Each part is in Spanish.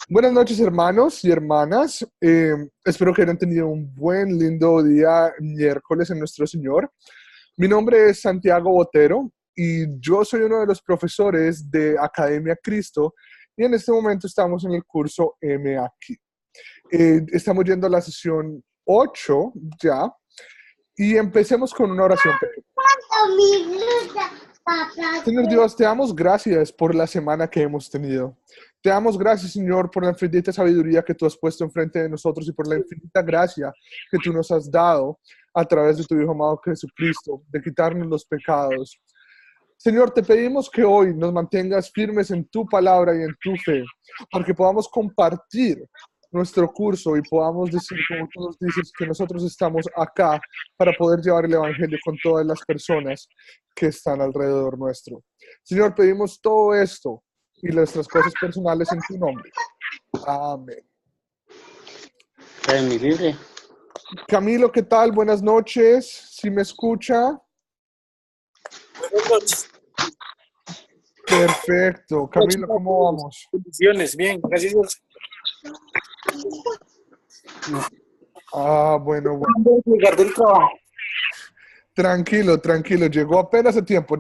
Buenas noches, hermanos y hermanas. Espero que hayan tenido un buen, lindo día miércoles en nuestro Señor. Mi nombre es Santiago Botero y yo soy uno de los profesores de Academia Cristo y en este momento estamos en el curso M aquí. Estamos yendo a la sesión 8 ya y empecemos con una oración pequeña. Señor Dios, te damos gracias por la semana que hemos tenido. Te damos gracias, Señor, por la infinita sabiduría que tú has puesto enfrente de nosotros y por la infinita gracia que tú nos has dado a través de tu Hijo amado Jesucristo, de quitarnos los pecados. Señor, te pedimos que hoy nos mantengas firmes en tu palabra y en tu fe, para que podamos compartir nuestro curso y podamos decir, como tú nos dices, que nosotros estamos acá para poder llevar el Evangelio con todas las personas que están alrededor nuestro. Señor, pedimos todo esto y nuestras cosas personales en tu nombre. Amén. En mi libre. Camilo, ¿qué tal? Buenas noches. ¿Sí me escucha? Buenas noches. Perfecto. Camilo, ¿cómo vamos? Bendiciones, bien, gracias. Bueno. Llegar del trabajo. Tranquilo, tranquilo. Llegó apenas a tiempo.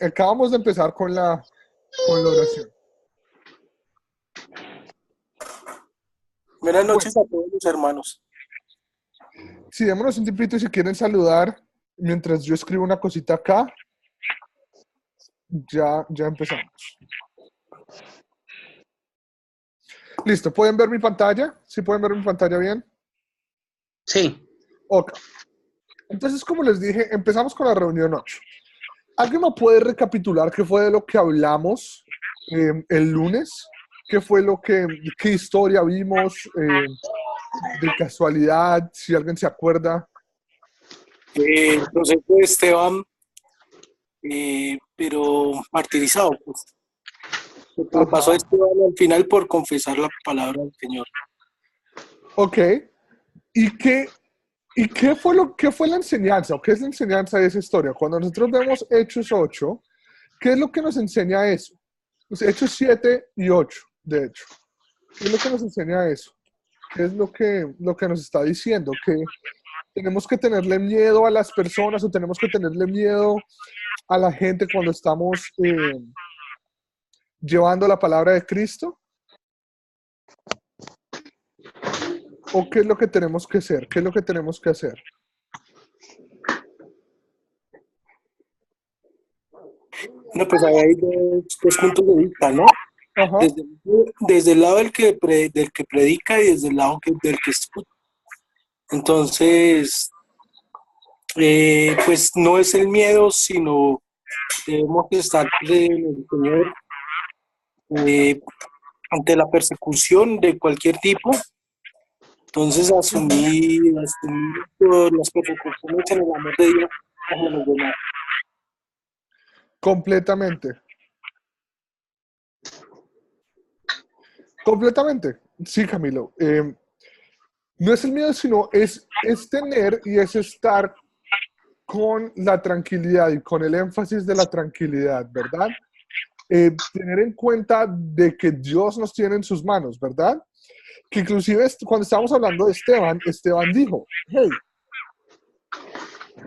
Acabamos de empezar con la oración. Buenas noches a todos los hermanos. Sí, démonos un tipito si quieren saludar mientras yo escribo una cosita acá. Ya empezamos. Listo, ¿pueden ver mi pantalla? ¿Sí pueden ver mi pantalla bien? Sí. Ok. Entonces, como les dije, empezamos con la reunión 8. ¿Alguien me puede recapitular qué fue de lo que hablamos el lunes? ¿Qué fue qué historia vimos de casualidad? Si alguien se acuerda. El proceso de Esteban, pero martirizado, pues. Lo que pasó a Esteban al final por confesar la palabra del Señor. Ok. ¿Y qué fue la enseñanza? ¿O qué es la enseñanza de esa historia? Cuando nosotros vemos Hechos 8, ¿qué es lo que nos enseña eso? Pues Hechos 7 y 8, de hecho. ¿Qué es lo que nos enseña eso? ¿Qué es lo que nos está diciendo? ¿Que tenemos que tenerle miedo a las personas o tenemos que tenerle miedo a la gente cuando estamos llevando la palabra de Cristo? ¿O qué es lo que tenemos que hacer? ¿Qué es lo que tenemos que hacer? Bueno, pues ahí hay dos puntos de vista, ¿no? Ajá. Desde el lado del que predica y desde el lado del que escucha. Entonces, pues no es el miedo, sino debemos estar en el Señor ante la persecución de cualquier tipo. Entonces, asumir todas las persecuciones en el amor de Dios hacia los demás. Completamente. Completamente. Sí, Camilo. No es el miedo, sino es tener y es estar con la tranquilidad y con el énfasis de la tranquilidad, ¿verdad? Tener en cuenta de que Dios nos tiene en sus manos, ¿verdad? Que inclusive cuando estábamos hablando de Esteban dijo, hey,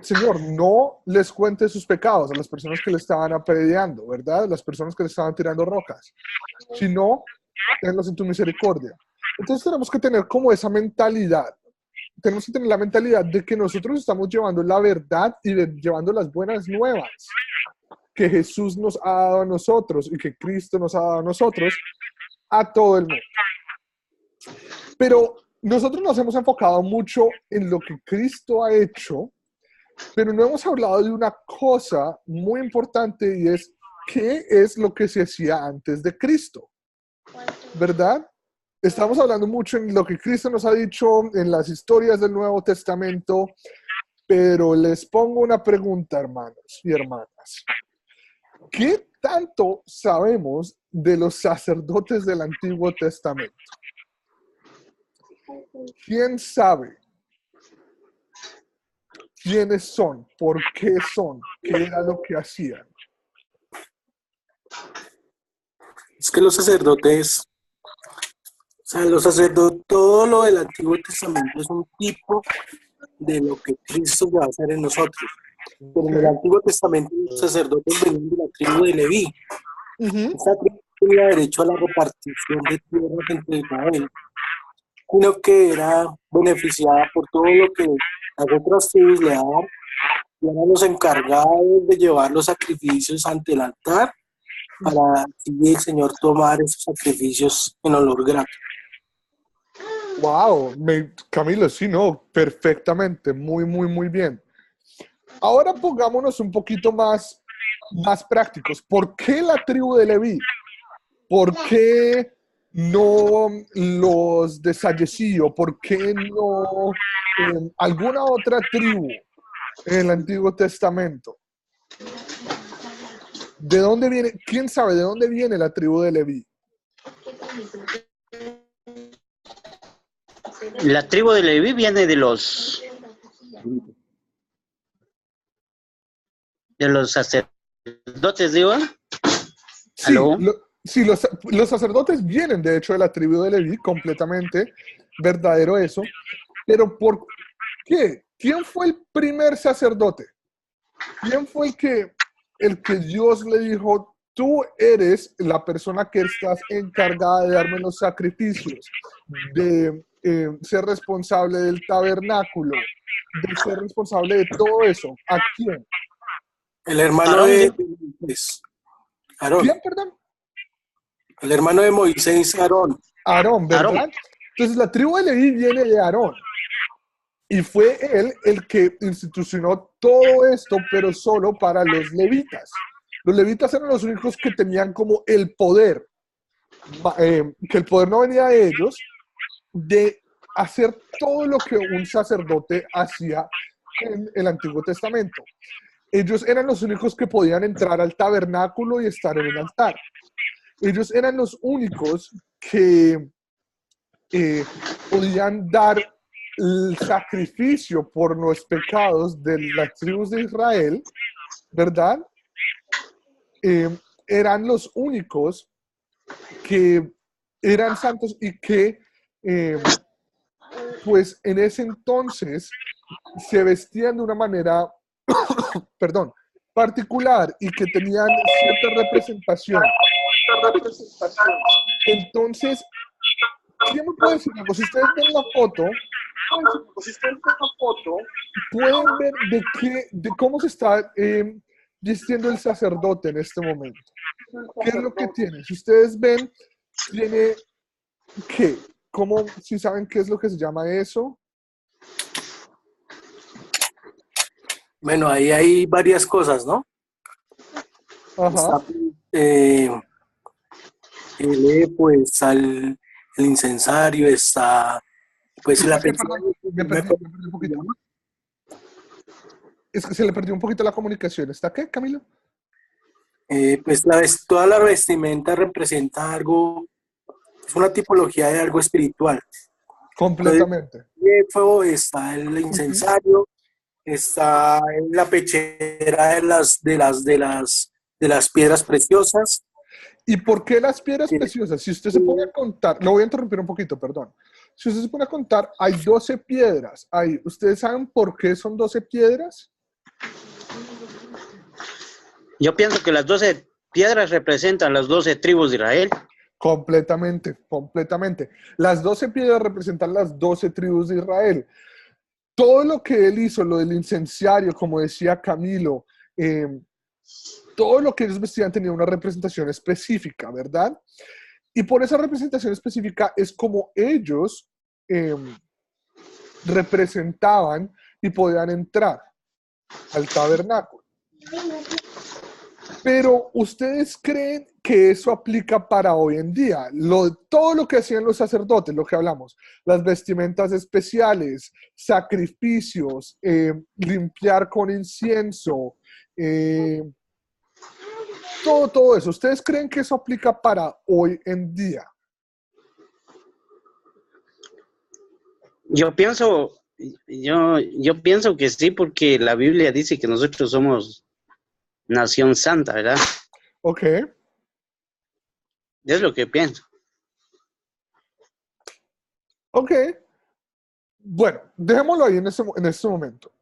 Señor, no les cuente sus pecados a las personas que le estaban apedreando, ¿verdad? Las personas que le estaban tirando rocas, sino tenlos en tu misericordia. Entonces tenemos que tener como esa mentalidad. Tenemos que tener la mentalidad de que nosotros estamos llevando la verdad y llevando las buenas nuevas que Jesús nos ha dado a nosotros y que Cristo nos ha dado a nosotros a todo el mundo. Pero nosotros nos hemos enfocado mucho en lo que Cristo ha hecho, pero no hemos hablado de una cosa muy importante y es qué es lo que se hacía antes de Cristo, ¿verdad? Estamos hablando mucho en lo que Cristo nos ha dicho en las historias del Nuevo Testamento, pero les pongo una pregunta, hermanos y hermanas. ¿Qué tanto sabemos de los sacerdotes del Antiguo Testamento? ¿Quién sabe quiénes son? ¿Por qué son? ¿Qué era lo que hacían? Es que los sacerdotes, o sea, los sacerdotes, todo lo del Antiguo Testamento es un tipo de lo que Cristo va a hacer en nosotros. Pero en el Antiguo Testamento los sacerdotes venían de la tribu de Leví. Ujú. Esta tribu tenía derecho a la repartición de tierras entre Israel, sino que era beneficiada por todo lo que las otras tribus le daban, y eran los encargados de llevar los sacrificios ante el altar para así el Señor tomar esos sacrificios en olor grato. Wow, Camilo, sí, no, perfectamente, muy, muy, muy bien. Ahora pongámonos un poquito más prácticos. ¿Por qué la tribu de Leví? ¿Por qué no los de Sayecillo? ¿Por qué no alguna otra tribu en el Antiguo Testamento? ¿De dónde viene? ¿Quién sabe de dónde viene la tribu de Leví? La tribu de Leví viene de los sacerdotes, digo. Sí, ¿Aló? sí, los sacerdotes vienen de hecho de la tribu de Leví, completamente verdadero eso. Pero ¿por qué? ¿Quién fue el primer sacerdote? ¿Quién fue el que Dios le dijo, tú eres la persona que estás encargada de darme los sacrificios, de ser responsable del tabernáculo, de ser responsable de todo eso? ¿A quién? El hermano Aarón, de digo. Moisés, Aarón. ¿Quién, perdón? El hermano de Moisés, Aarón. Aarón, Aarón. ¿verdad? Entonces la tribu de Leví viene de Aarón. Y fue él el que institucionó todo esto, pero solo para los levitas. Los levitas eran los únicos que tenían como el poder, que el poder no venía de ellos, de hacer todo lo que un sacerdote hacía en el Antiguo Testamento. Ellos eran los únicos que podían entrar al tabernáculo y estar en el altar. Ellos eran los únicos que podían dar el sacrificio por los pecados de las tribus de Israel, ¿verdad? Eran los únicos que eran santos y que, pues en ese entonces, se vestían de una manera, perdón, particular y que tenían cierta representación. Entonces, ¿quién me puede decir algo? Si ustedes ven la foto, pueden ver de cómo se está vistiendo el sacerdote en este momento. ¿Qué es lo que tiene? Si ustedes ven, tiene ¿qué? ¿Cómo? Si saben qué es lo que se llama eso. Bueno, ahí hay varias cosas, ¿no? Ajá. Está, pues, el incensario, está, pues, la Es que, persona. perdón, me perdí un poquito. Es que se le perdió un poquito la comunicación. ¿Está qué, Camilo? Pues toda la vestimenta representa algo, es una tipología de algo espiritual. Entonces, Completamente. el fuego, está el incensario, está la pechera de las piedras preciosas. ¿Y por qué las piedras preciosas? Si usted se pone a contar, lo voy a interrumpir un poquito, perdón. Si usted se pone a contar, hay 12 piedras. ¿Ustedes saben por qué son 12 piedras? Yo pienso que las 12 piedras representan las 12 tribus de Israel. Completamente, completamente. Las 12 piedras representan las 12 tribus de Israel. Todo lo que él hizo, lo del incensario, como decía Camilo, todo lo que ellos vestían tenía una representación específica, ¿verdad? Y por esa representación específica es como ellos representaban y podían entrar al tabernáculo. Pero ¿ustedes creen que eso aplica para hoy en día? Todo lo que hacían los sacerdotes, lo que hablamos, las vestimentas especiales, sacrificios, limpiar con incienso, todo eso. ¿Ustedes creen que eso aplica para hoy en día? Yo pienso que sí, porque la Biblia dice que nosotros somos nación santa, ¿verdad? Ok. Es lo que pienso. Ok. Bueno, dejémoslo ahí en este momento.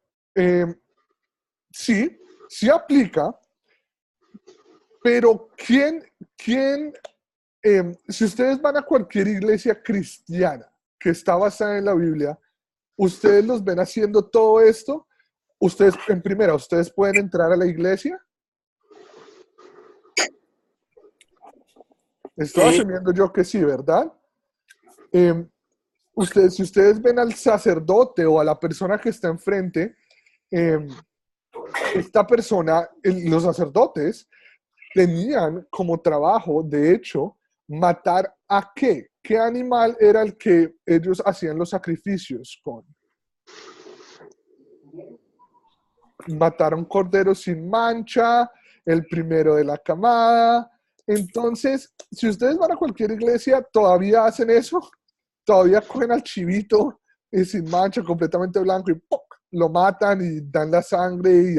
Sí, sí aplica, pero si ustedes van a cualquier iglesia cristiana que está basada en la Biblia, ustedes los ven haciendo todo esto, ustedes, en primera, ustedes pueden entrar a la iglesia. Estoy asumiendo yo que sí, ¿verdad? Si ustedes ven al sacerdote o a la persona que está enfrente, esta persona, los sacerdotes, tenían como trabajo, de hecho, matar a qué. ¿Qué animal era el que ellos hacían los sacrificios con? Matar a un cordero sin mancha, el primero de la camada. Entonces, si ustedes van a cualquier iglesia, todavía hacen eso, todavía cogen al chivito sin mancha, completamente blanco y ¡poc! Lo matan y dan la sangre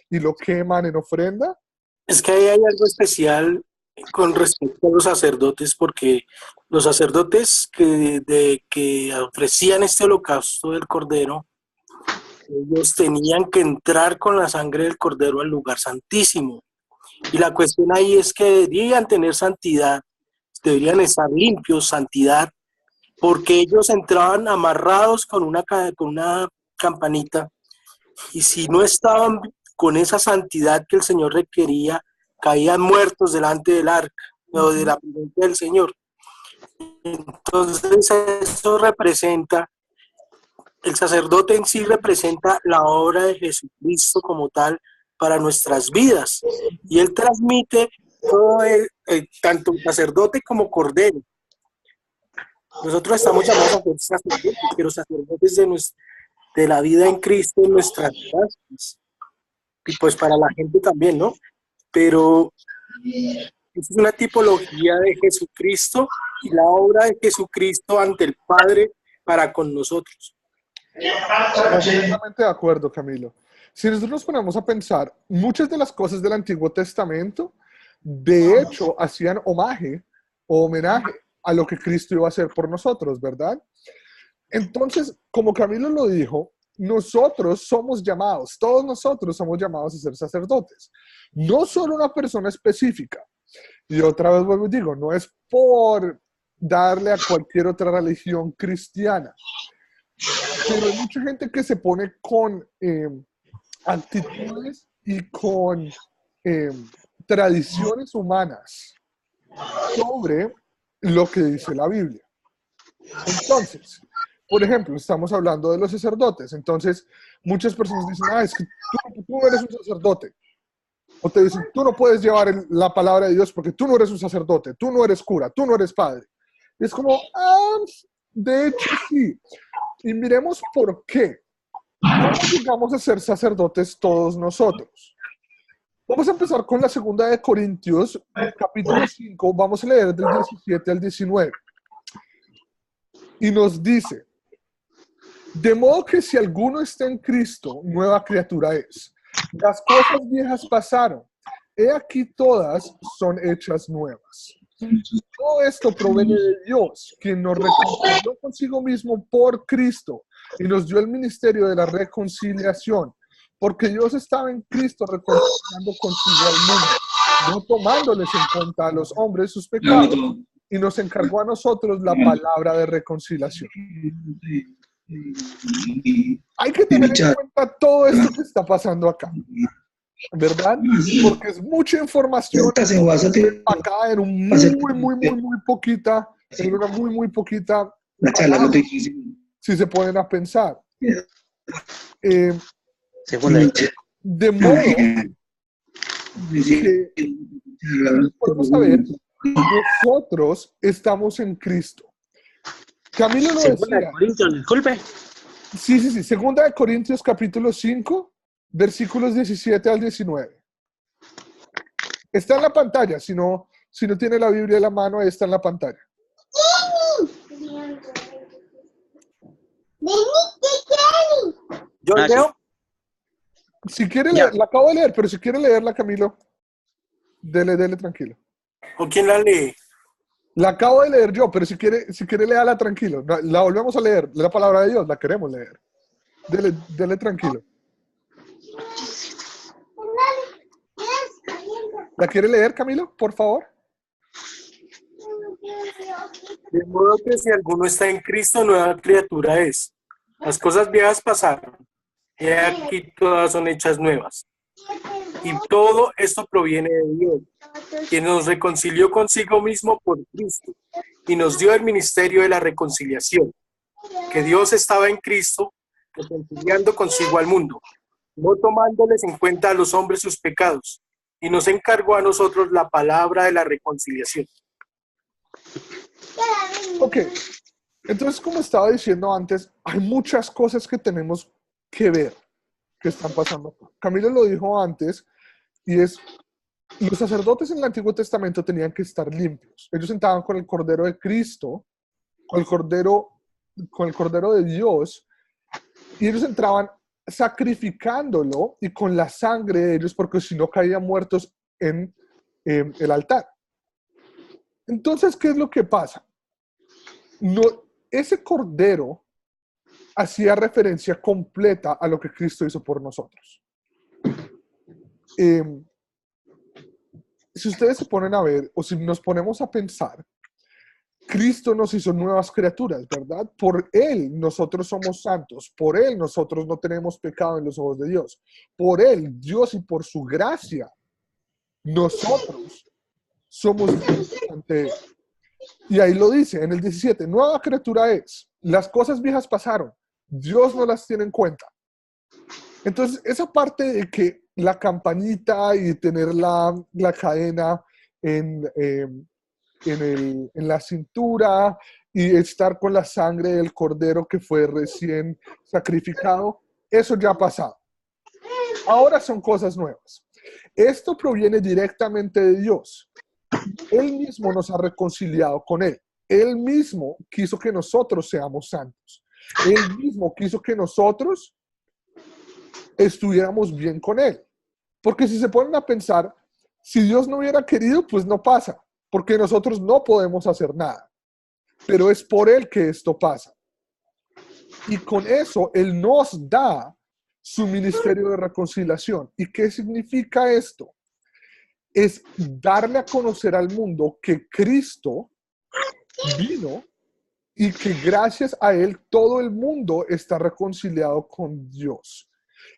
y lo queman en ofrenda. Es que ahí hay algo especial con respecto a los sacerdotes, porque los sacerdotes que ofrecían este holocausto del cordero, ellos tenían que entrar con la sangre del cordero al lugar santísimo. Y la cuestión ahí es que deberían tener santidad, deberían estar limpios, santidad, porque ellos entraban amarrados con una campanita, y si no estaban con esa santidad que el Señor requería, caían muertos delante del arca o de la presencia del Señor. Entonces eso representa, el sacerdote en sí representa la obra de Jesucristo como tal para nuestras vidas, y él transmite todo tanto el sacerdote como cordero. Nosotros estamos llamados a ser sacerdotes, pero sacerdotes de la vida en Cristo en nuestras vidas, y pues para la gente también, ¿no? Pero es una tipología de Jesucristo y la obra de Jesucristo ante el Padre para con nosotros. Completamente de acuerdo, Camilo. Si nosotros nos ponemos a pensar, muchas de las cosas del Antiguo Testamento, de hecho, hacían homenaje a lo que Cristo iba a hacer por nosotros, ¿verdad? Entonces, como Camilo lo dijo, nosotros somos llamados, todos nosotros somos llamados a ser sacerdotes. No solo una persona específica. Y otra vez vuelvo y digo, no es por darle a cualquier otra religión cristiana. Pero hay mucha gente que se pone con actitudes y con tradiciones humanas sobre lo que dice la Biblia. Entonces, por ejemplo, estamos hablando de los sacerdotes. Entonces, muchas personas dicen, es que tú no eres un sacerdote. O te dicen, tú no puedes llevar la palabra de Dios porque tú no eres un sacerdote, tú no eres cura, tú no eres padre. Y es como, de hecho sí. Y miremos por qué. ¿Cómo llegamos a ser sacerdotes todos nosotros? Vamos a empezar con la segunda de Corintios, capítulo 5, vamos a leer del 17 al 19. Y nos dice, de modo que si alguno está en Cristo, nueva criatura es. Las cosas viejas pasaron, he aquí todas son hechas nuevas. Todo esto proviene de Dios, quien nos reconcilió consigo mismo por Cristo y nos dio el ministerio de la reconciliación, porque Dios estaba en Cristo reconciliando consigo al mundo, no tomándoles en cuenta a los hombres sus pecados, y nos encargó a nosotros la palabra de reconciliación. Hay que tener en cuenta todo esto que está pasando acá, ¿verdad? Porque es mucha información empacada en un muy poquita, en una muy poquita, si se ponen a pensar. De modo que podemos saber, nosotros estamos en Cristo. Camilo lo decía. Disculpe. Sí. Segunda de Corintios capítulo 5, versículos 17 al 19. Está en la pantalla, si no tiene la Biblia en la mano, ahí está en la pantalla. ¿Yo leo? Si quiere leer, la acabo de leer, pero si quiere leerla, Camilo, dele tranquilo. ¿O quién la lee? La acabo de leer yo, pero si quiere léala tranquilo. La volvemos a leer. La palabra de Dios, la queremos leer. Dele tranquilo. ¿La quiere leer, Camilo, por favor? De modo que si alguno está en Cristo, nueva criatura es. Las cosas viejas pasaron. He aquí todas son hechas nuevas. Y todo esto proviene de Dios, quien nos reconcilió consigo mismo por Cristo y nos dio el ministerio de la reconciliación, que Dios estaba en Cristo reconciliando consigo al mundo, no tomándoles en cuenta a los hombres sus pecados, y nos encargó a nosotros la palabra de la reconciliación. Ok, entonces como estaba diciendo antes, hay muchas cosas que tenemos que ver que están pasando. Camilo lo dijo antes, y es, los sacerdotes en el Antiguo Testamento tenían que estar limpios. Ellos entraban con el Cordero de Cristo, con el Cordero de Dios, y ellos entraban sacrificándolo y con la sangre de ellos, porque si no caían muertos en el altar. Entonces, ¿qué es lo que pasa? No, ese Cordero hacía referencia completa a lo que Cristo hizo por nosotros. Si ustedes se ponen a ver, o si nos ponemos a pensar, Cristo nos hizo nuevas criaturas, ¿verdad? Por Él nosotros somos santos, por Él nosotros no tenemos pecado en los ojos de Dios. Por Él, Dios, y por su gracia, nosotros somos ante Él. Y ahí lo dice en el 17, nueva criatura es, las cosas viejas pasaron, Dios no las tiene en cuenta. Entonces, esa parte de que la campanita y tener la cadena en la cintura y estar con la sangre del cordero que fue recién sacrificado, eso ya ha pasado. Ahora son cosas nuevas. Esto proviene directamente de Dios. Él mismo nos ha reconciliado con Él. Él mismo quiso que nosotros seamos santos. Él mismo quiso que nosotros estuviéramos bien con Él. Porque si se ponen a pensar, si Dios no hubiera querido, pues no pasa. Porque nosotros no podemos hacer nada. Pero es por Él que esto pasa. Y con eso, Él nos da su ministerio de reconciliación. ¿Y qué significa esto? Es darle a conocer al mundo que Cristo vino y que gracias a Él todo el mundo está reconciliado con Dios.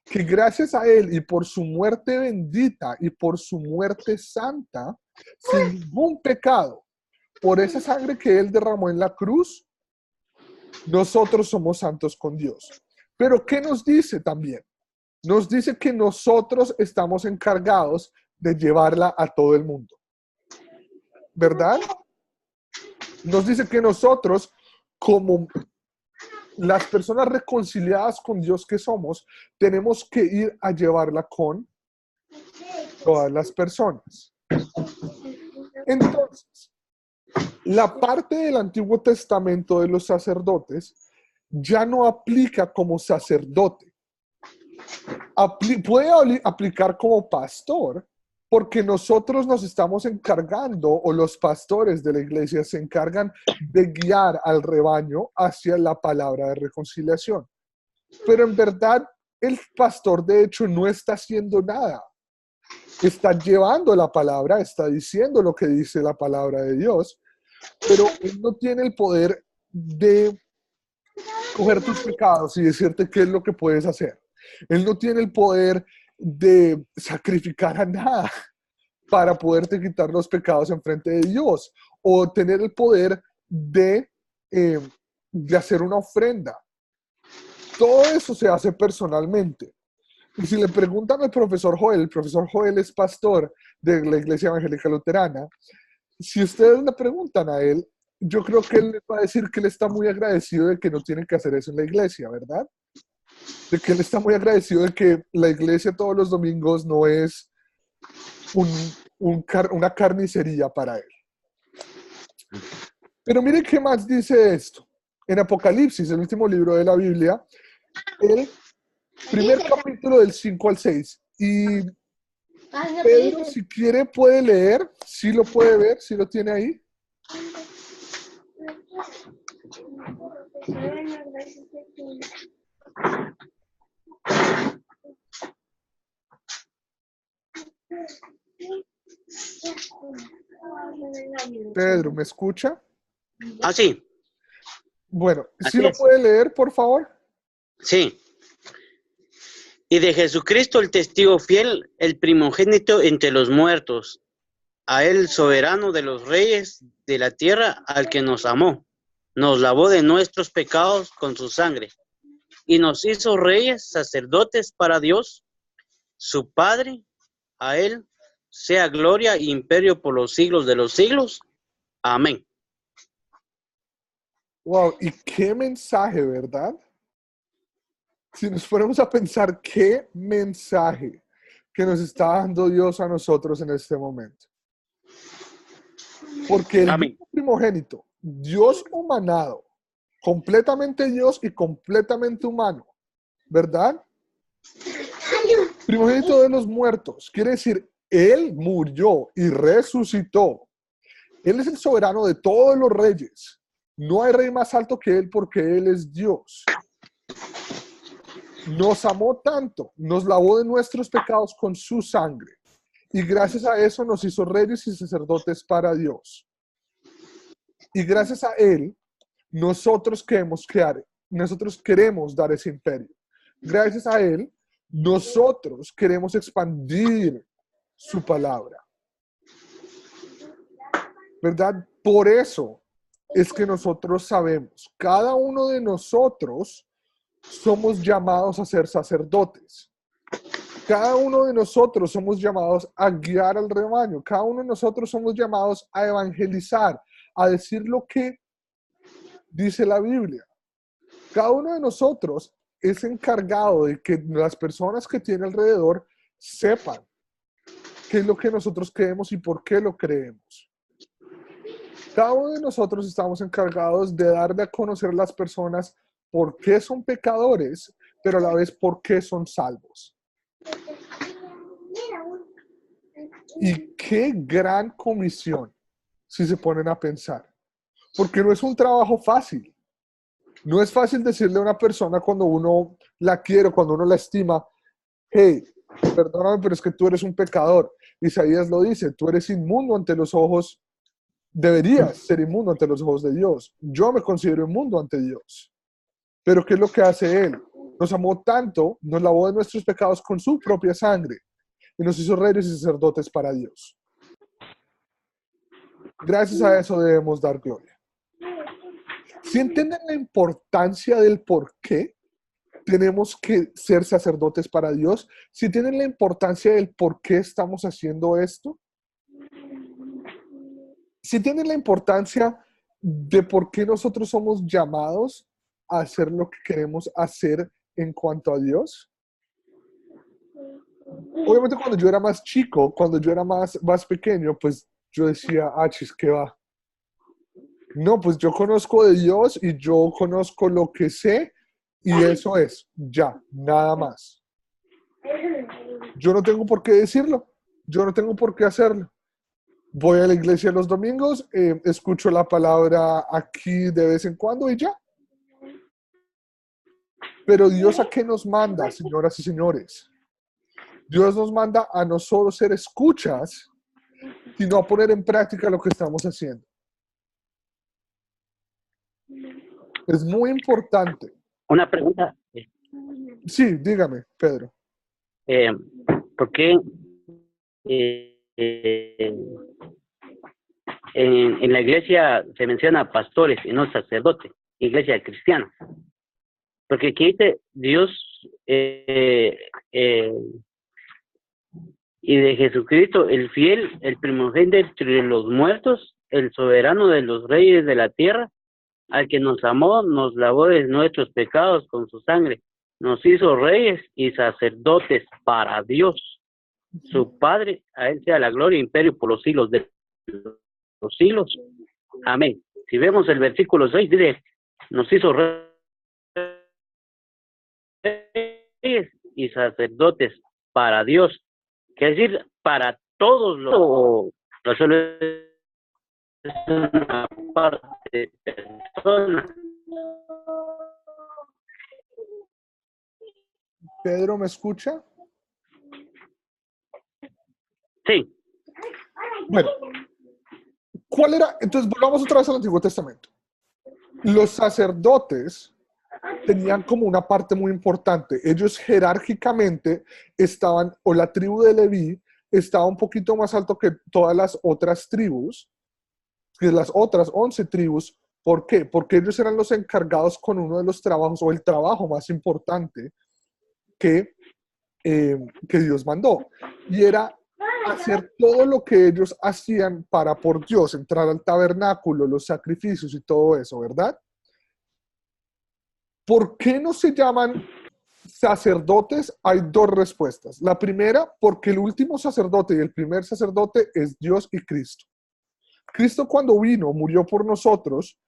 Que gracias a Él y por su muerte bendita y por su muerte santa, sin ningún pecado, por esa sangre que Él derramó en la cruz, nosotros somos santos con Dios. Pero ¿qué nos dice también? Nos dice que nosotros estamos encargados de llevarla a todo el mundo. ¿Verdad? Nos dice que nosotros, como las personas reconciliadas con Dios que somos, tenemos que ir a llevarla con todas las personas. Entonces, la parte del Antiguo Testamento de los sacerdotes ya no aplica como sacerdote. Puede aplicar como pastor, porque nosotros nos estamos encargando, o los pastores de la iglesia se encargan de guiar al rebaño hacia la palabra de reconciliación. Pero en verdad, el pastor de hecho no está haciendo nada. Está llevando la palabra, está diciendo lo que dice la palabra de Dios, pero él no tiene el poder de coger tus pecados y decirte qué es lo que puedes hacer. Él no tiene el poder de sacrificar a nada para poderte quitar los pecados en frente de Dios, o tener el poder de hacer una ofrenda. Todo eso se hace personalmente. Y si le preguntan al profesor Joel, el profesor Joel es pastor de la Iglesia Evangélica Luterana, si ustedes le preguntan a él, yo creo que él les va a decir que él está muy agradecido de que no tienen que hacer eso en la iglesia, ¿verdad? De que él está muy agradecido de que la iglesia todos los domingos no es una carnicería para él. Pero miren qué más dice esto. En Apocalipsis, el último libro de la Biblia, el primer capítulo del 5 al 6. Y Pedro, si quiere, puede leer. ¿Sí lo puede ver? ¿Sí lo tiene ahí? Pedro, ¿me escucha? Ah, sí, Bueno, ¿sí así lo es. puede leer, por favor? Sí. Y de Jesucristo el testigo fiel, el primogénito entre los muertos, a él soberano de los reyes de la tierra, al que nos amó, nos lavó de nuestros pecados con su sangre, y nos hizo reyes, sacerdotes para Dios, su Padre. A él sea gloria e imperio por los siglos de los siglos. Amén. Wow, y qué mensaje, ¿verdad? Si nos ponemos a pensar qué mensaje que nos está dando Dios a nosotros en este momento. Porque el Amén. Dios primogénito, Dios humanado, completamente Dios y completamente humano, ¿verdad? Primogénito de los muertos, quiere decir, Él murió y resucitó. Él es el soberano de todos los reyes. No hay rey más alto que Él porque Él es Dios. Nos amó tanto, nos lavó de nuestros pecados con su sangre. Y gracias a eso nos hizo reyes y sacerdotes para Dios. Y gracias a Él, nosotros queremos dar ese imperio. Gracias a Él, nosotros queremos expandir su palabra. ¿Verdad? Por eso es que nosotros sabemos, cada uno de nosotros somos llamados a ser sacerdotes. Cada uno de nosotros somos llamados a guiar al rebaño. Cada uno de nosotros somos llamados a evangelizar, a decir lo que dice la Biblia. Cada uno de nosotros es encargado de que las personas que tiene alrededor sepan qué es lo que nosotros creemos y por qué lo creemos. Cada uno de nosotros estamos encargados de darle a conocer a las personas por qué son pecadores, pero a la vez por qué son salvos. Y qué gran comisión, si se ponen a pensar. Porque no es un trabajo fácil. No es fácil decirle a una persona cuando uno la quiere, cuando uno la estima, hey, perdóname, pero es que tú eres un pecador. Isaías lo dice, tú eres inmundo ante los ojos, deberías ser inmundo ante los ojos de Dios. Yo me considero inmundo ante Dios. Pero ¿qué es lo que hace Él? Nos amó tanto, nos lavó de nuestros pecados con su propia sangre y nos hizo reyes y sacerdotes para Dios. Gracias a eso debemos dar gloria. Si entienden la importancia del por qué tenemos que ser sacerdotes para Dios, si tienen la importancia del por qué estamos haciendo esto, si tienen la importancia de por qué nosotros somos llamados a hacer lo que queremos hacer en cuanto a Dios. Obviamente cuando yo era más chico, cuando yo era más pequeño, pues yo decía, chis, ¿qué va? No, pues yo conozco de Dios y yo conozco lo que sé y eso es, ya, nada más. Yo no tengo por qué decirlo, yo no tengo por qué hacerlo. Voy a la iglesia los domingos, escucho la palabra aquí de vez en cuando y ya. Pero Dios, ¿a qué nos manda, señoras y señores? Dios nos manda a no solo ser escuchas, sino a poner en práctica lo que estamos haciendo. Es muy importante. Una pregunta. Sí, dígame, Pedro. ¿Por qué en la iglesia se menciona pastores y no sacerdotes? Iglesia cristiana. Porque aquí dice Dios y de Jesucristo, el fiel, el primogénito entre los muertos, el soberano de los reyes de la tierra, al que nos amó, nos lavó de nuestros pecados con su sangre, nos hizo reyes y sacerdotes para Dios, su Padre. A él sea la gloria e imperio por los siglos de los siglos. Amén. Si vemos el versículo 6, dice, nos hizo reyes y sacerdotes para Dios. Quiere decir, para todos los, no solo es una parte de personas. Pedro, ¿me escucha? Sí, Bueno, ¿cuál era? Entonces, volvamos otra vez al Antiguo Testamento. Los sacerdotes tenían como una parte muy importante. Ellos jerárquicamente estaban, o la tribu de Leví estaba un poquito más alto que todas las otras tribus, que las otras 11 tribus. ¿Por qué? Porque ellos eran los encargados con uno de los trabajos, o el trabajo más importante que, que Dios mandó. Y era hacer todo lo que ellos hacían para por Dios, entrar al tabernáculo, los sacrificios y todo eso, ¿verdad? ¿Por qué no se llaman sacerdotes? Hay dos respuestas. La primera, porque el último sacerdote y el primer sacerdote es Dios y Cristo. Cristo cuando vino, murió por nosotros,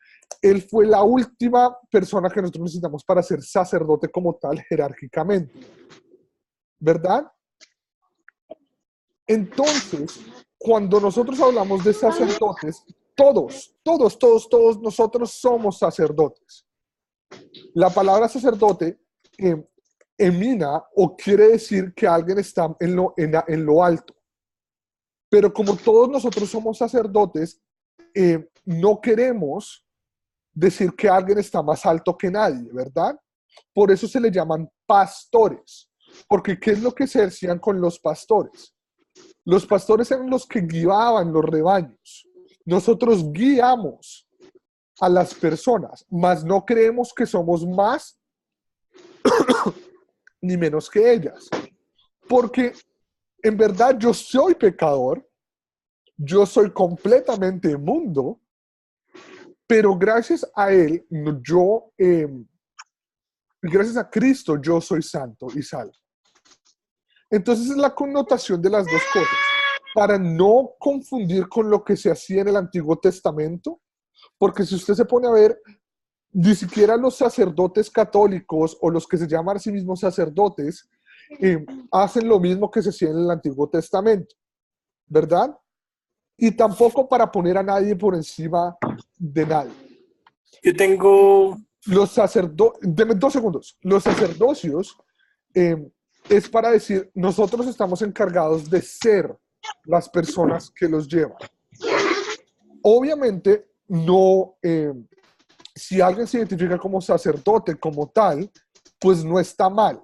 Él fue la última persona que nosotros necesitamos para ser sacerdote como tal, jerárquicamente. ¿Verdad? Entonces, cuando nosotros hablamos de sacerdotes, todos nosotros somos sacerdotes. La palabra sacerdote emina o quiere decir que alguien está en lo alto. Pero como todos nosotros somos sacerdotes, no queremos decir que alguien está más alto que nadie, ¿verdad? Por eso se le llaman pastores. Porque ¿qué es lo que se hacían con los pastores? Los pastores eran los que guiaban los rebaños. Nosotros guiamos a las personas, mas no creemos que somos más ni menos que ellas. Porque en verdad yo soy pecador, yo soy completamente inmundo, pero gracias a Él, gracias a Cristo, yo soy santo y salvo. Entonces es la connotación de las dos cosas. Para no confundir con lo que se hacía en el Antiguo Testamento, porque si usted se pone a ver, ni siquiera los sacerdotes católicos o los que se llaman a sí mismos sacerdotes hacen lo mismo que se hacía en el Antiguo Testamento, ¿verdad? Y tampoco para poner a nadie por encima de nadie. Yo tengo, Los sacerdotes, denme 2 segundos, los sacerdocios es para decir, nosotros estamos encargados de ser las personas que los llevan. Obviamente, no, si alguien se identifica como sacerdote, como tal, pues no está mal.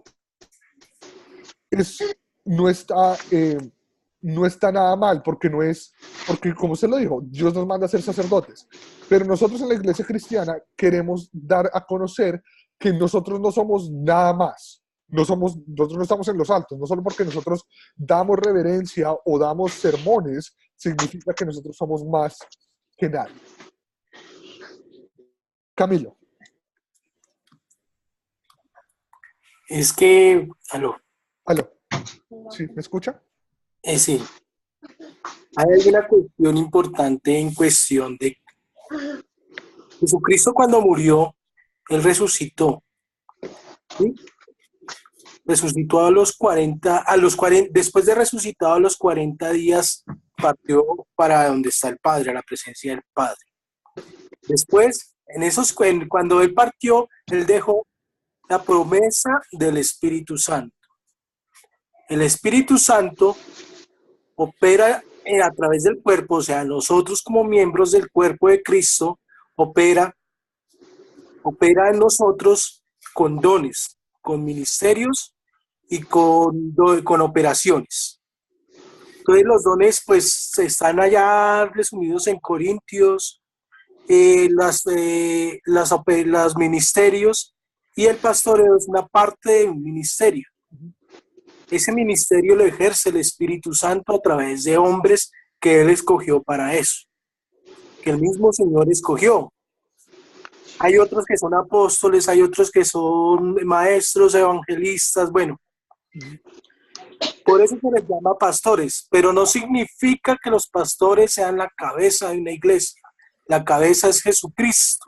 No está, no está nada mal, porque no es, porque como usted lo dijo, Dios nos manda a ser sacerdotes. Pero nosotros en la iglesia cristiana queremos dar a conocer que nosotros no somos nada más. Nosotros no estamos en los altos, no solo porque nosotros damos reverencia o damos sermones, significa que nosotros somos más que nadie. Camilo. es que, aló, Aló. ¿Sí? ¿Me escucha? sí, hay una cuestión importante en cuestión de Jesucristo cuando murió, Él resucitó, ¿sí? Resucitó a los 40, después de resucitado a los 40 días, partió para donde está el Padre, a la presencia del Padre. Después, cuando Él partió, Él dejó la promesa del Espíritu Santo. El Espíritu Santo opera a través del cuerpo, o sea, nosotros como miembros del cuerpo de Cristo, opera en nosotros con dones, con ministerios y con operaciones. Entonces los dones pues están allá resumidos en Corintios, los ministerios, y el pastoreo es una parte de un ministerio. Ese ministerio lo ejerce el Espíritu Santo a través de hombres que Él escogió para eso, que el mismo Señor escogió. Hay otros que son apóstoles, hay otros que son maestros, evangelistas, bueno. Por eso se les llama pastores, pero no significa que los pastores sean la cabeza de una iglesia. La cabeza es Jesucristo.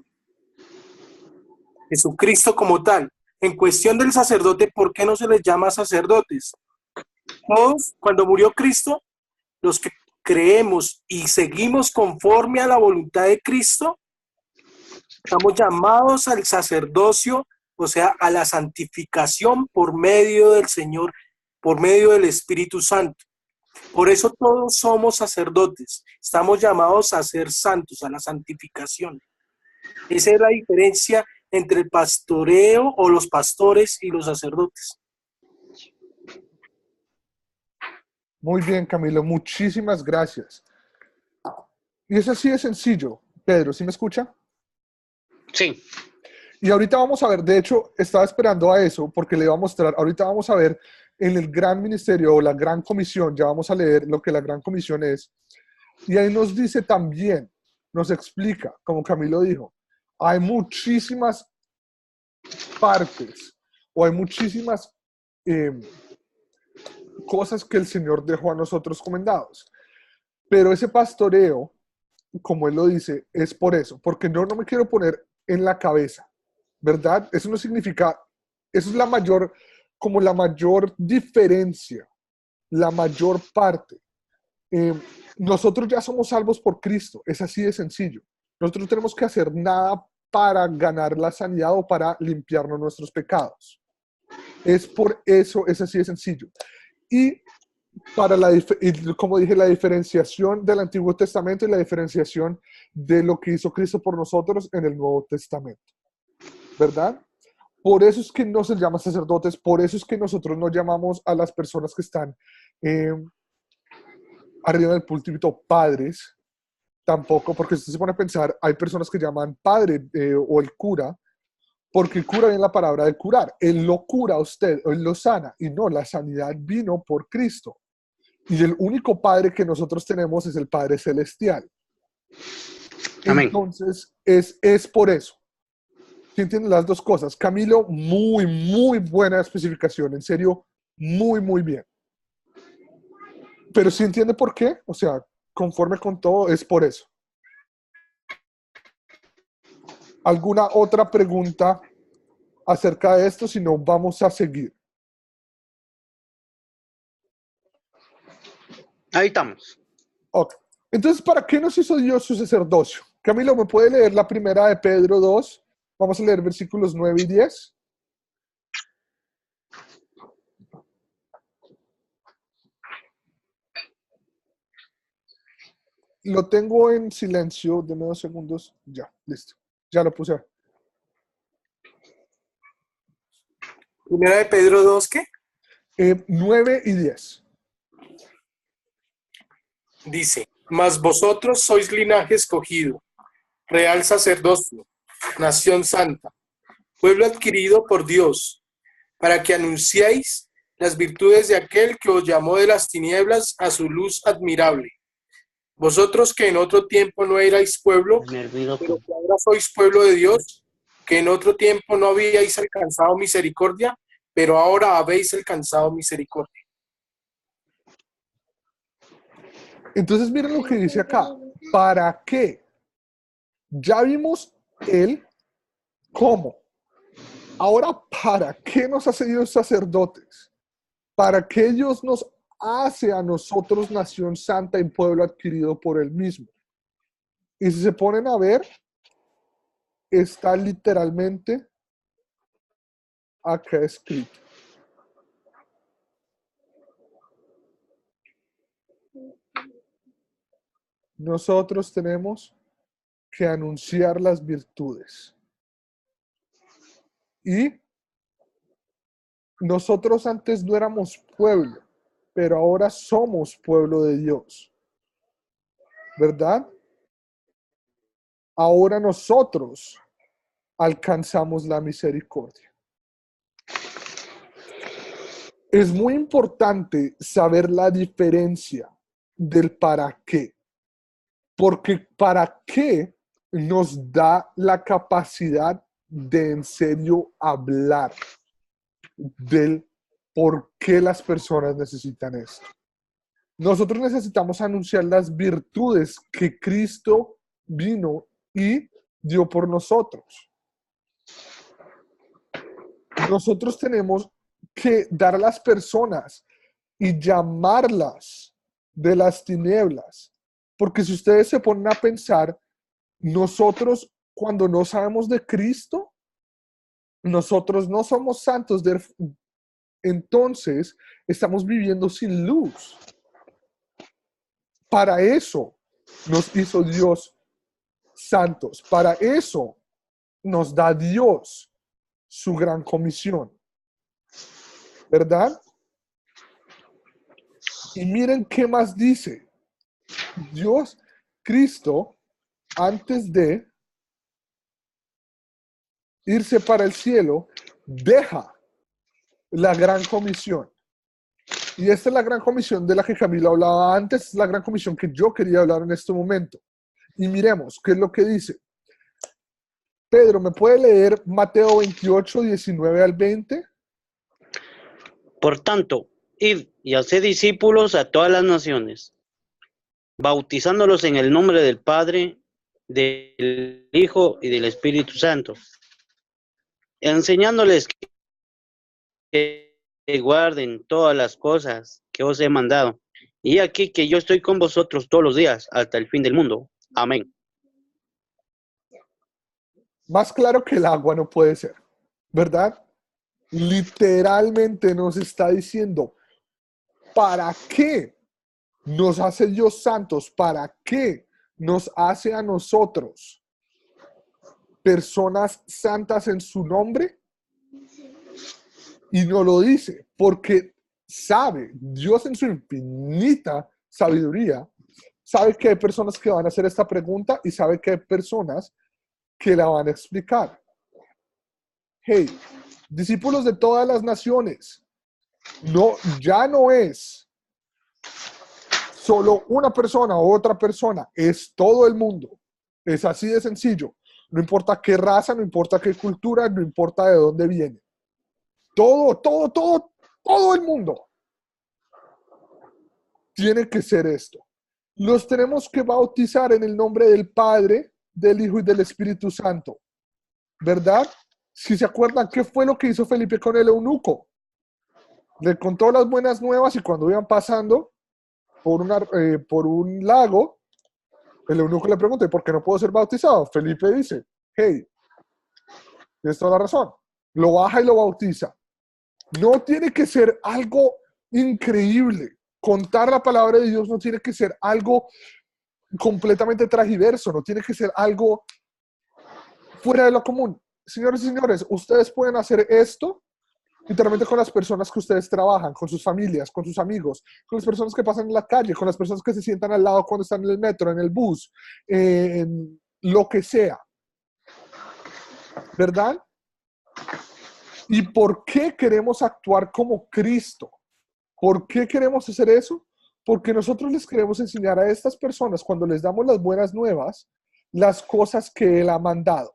Jesucristo como tal. En cuestión del sacerdote, ¿por qué no se les llama sacerdotes? Todos, cuando murió Cristo, los que creemos y seguimos conforme a la voluntad de Cristo, Estamos llamados al sacerdocio, o sea, a la santificación por medio del Señor, por medio del Espíritu Santo. Por eso todos somos sacerdotes. Estamos llamados a ser santos, a la santificación. Esa es la diferencia entre el pastoreo o los pastores y los sacerdotes. Muy bien, Camilo, muchísimas gracias. Y es así de sencillo. Pedro, ¿sí me escucha? Sí. Y ahorita vamos a ver, de hecho, estaba esperando a eso porque le iba a mostrar, ahorita vamos a ver en el gran ministerio o la gran comisión, ya vamos a leer lo que la gran comisión es. Y ahí nos dice también, nos explica, como Camilo dijo, hay muchísimas partes o hay muchísimas cosas que el Señor dejó a nosotros comendados. Pero ese pastoreo, como él lo dice, es por eso, porque no me quiero poner en la cabeza, ¿verdad? Eso no significa, eso es la mayor, como la mayor diferencia, la mayor parte. Nosotros ya somos salvos por Cristo, es así de sencillo. Nosotros no tenemos que hacer nada para ganar la sanidad o para limpiarnos nuestros pecados. Es por eso, es así de sencillo. Y para como dije, la diferenciación del Antiguo Testamento y la diferenciación de lo que hizo Cristo por nosotros en el Nuevo Testamento, ¿verdad? Por eso es que no se llama sacerdotes, por eso es que nosotros no llamamos a las personas que están arriba del púlpito padres, tampoco, porque si usted se pone a pensar, hay personas que llaman padre o el cura, porque el cura viene la palabra de curar. Él lo cura a usted, él lo sana, y no, la sanidad vino por Cristo. Y el único Padre que nosotros tenemos es el Padre Celestial. Amén. Entonces, es por eso. ¿Sí entienden las dos cosas? Camilo, muy, muy buena especificación. En serio, muy, muy bien. Pero ¿sí entiende por qué? O sea, conforme con todo, es por eso. ¿Alguna otra pregunta acerca de esto? Si no, vamos a seguir. Ahí estamos. Okay. Entonces, ¿para qué nos hizo Dios su sacerdocio? Camilo, ¿me puede leer la primera de Pedro 2? Vamos a leer versículos 9 y 10. Lo tengo en silencio, deme 2 segundos. Ya, listo. Ya lo puse. Primera de Pedro 2, ¿qué? 9 y 10. Dice, mas vosotros sois linaje escogido, real sacerdocio, nación santa, pueblo adquirido por Dios, para que anunciéis las virtudes de aquel que os llamó de las tinieblas a su luz admirable. Vosotros que en otro tiempo no erais pueblo, pero que ahora sois pueblo de Dios, que en otro tiempo no habíais alcanzado misericordia, pero ahora habéis alcanzado misericordia. Entonces, miren lo que dice acá. ¿Para qué? Ya vimos el cómo. Ahora, ¿para qué nos hace Dios sacerdotes? ¿Para qué Dios nos hace a nosotros nación santa y pueblo adquirido por Él mismo? Y si se ponen a ver, está literalmente acá escrito. Nosotros tenemos que anunciar las virtudes. Y nosotros antes no éramos pueblo, pero ahora somos pueblo de Dios. ¿Verdad? Ahora nosotros alcanzamos la misericordia. Es muy importante saber la diferencia del para qué. Porque para qué nos da la capacidad de en serio hablar del por qué las personas necesitan esto. Nosotros necesitamos anunciar las virtudes que Cristo vino y dio por nosotros. Nosotros tenemos que dar a las personas y llamarlas de las tinieblas. Porque si ustedes se ponen a pensar, nosotros cuando no sabemos de Cristo, nosotros no somos santos, entonces estamos viviendo sin luz. Para eso nos hizo Dios santos, para eso nos da Dios su gran comisión, ¿verdad? Y miren qué más dice. Dios, Cristo, antes de irse para el cielo, deja la gran comisión. Y esta es la gran comisión de la que Camilo hablaba antes, es la gran comisión que yo quería hablar en este momento. Y miremos qué es lo que dice. Pedro, ¿me puede leer Mateo 28, 19 al 20? Por tanto, id y haced discípulos a todas las naciones, bautizándolos en el nombre del Padre, del Hijo y del Espíritu Santo, enseñándoles que guarden todas las cosas que os he mandado. Y aquí que yo estoy con vosotros todos los días hasta el fin del mundo. Amén. Más claro que el agua no puede ser, ¿verdad? Literalmente nos está diciendo, ¿para qué nos hace Dios santos? ¿Para qué nos hace a nosotros personas santas en su nombre? Y no lo dice, porque sabe, Dios en su infinita sabiduría, sabe que hay personas que van a hacer esta pregunta y sabe que hay personas que la van a explicar. Hey, discípulos de todas las naciones, no, ya no es solo una persona o otra persona, es todo el mundo. Es así de sencillo. No importa qué raza, no importa qué cultura, no importa de dónde viene. Todo el mundo tiene que ser esto. Los tenemos que bautizar en el nombre del Padre, del Hijo y del Espíritu Santo. ¿Verdad? Si se acuerdan, ¿qué fue lo que hizo Felipe con el eunuco? Le contó las buenas nuevas y cuando iban pasando por un lago, el eunuco le pregunta, ¿por qué no puedo ser bautizado? Felipe dice, hey, tienes toda la razón. Lo baja y lo bautiza. No tiene que ser algo increíble. Contar la palabra de Dios no tiene que ser algo completamente tragiverso, no tiene que ser algo fuera de lo común. Señores y señores, ustedes pueden hacer esto literalmente con las personas que ustedes trabajan, con sus familias, con sus amigos, con las personas que pasan en la calle, con las personas que se sientan al lado cuando están en el metro, en el bus, en lo que sea. ¿Verdad? ¿Y por qué queremos actuar como Cristo? ¿Por qué queremos hacer eso? Porque nosotros les queremos enseñar a estas personas, cuando les damos las buenas nuevas, las cosas que Él ha mandado.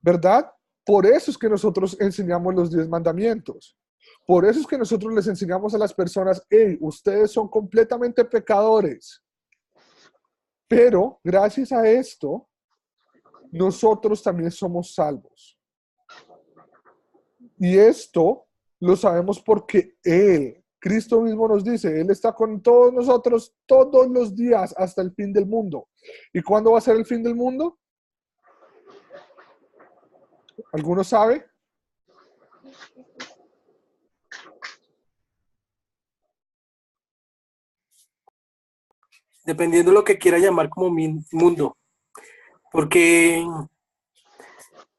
¿Verdad? Por eso es que nosotros enseñamos los 10 mandamientos. Por eso es que nosotros les enseñamos a las personas, hey, ustedes son completamente pecadores. Pero gracias a esto, nosotros también somos salvos. Y esto lo sabemos porque Él, Cristo mismo nos dice, Él está con todos nosotros todos los días hasta el fin del mundo. ¿Y cuándo va a ser el fin del mundo? ¿Alguno sabe? Dependiendo de lo que quiera llamar como mi mundo. Porque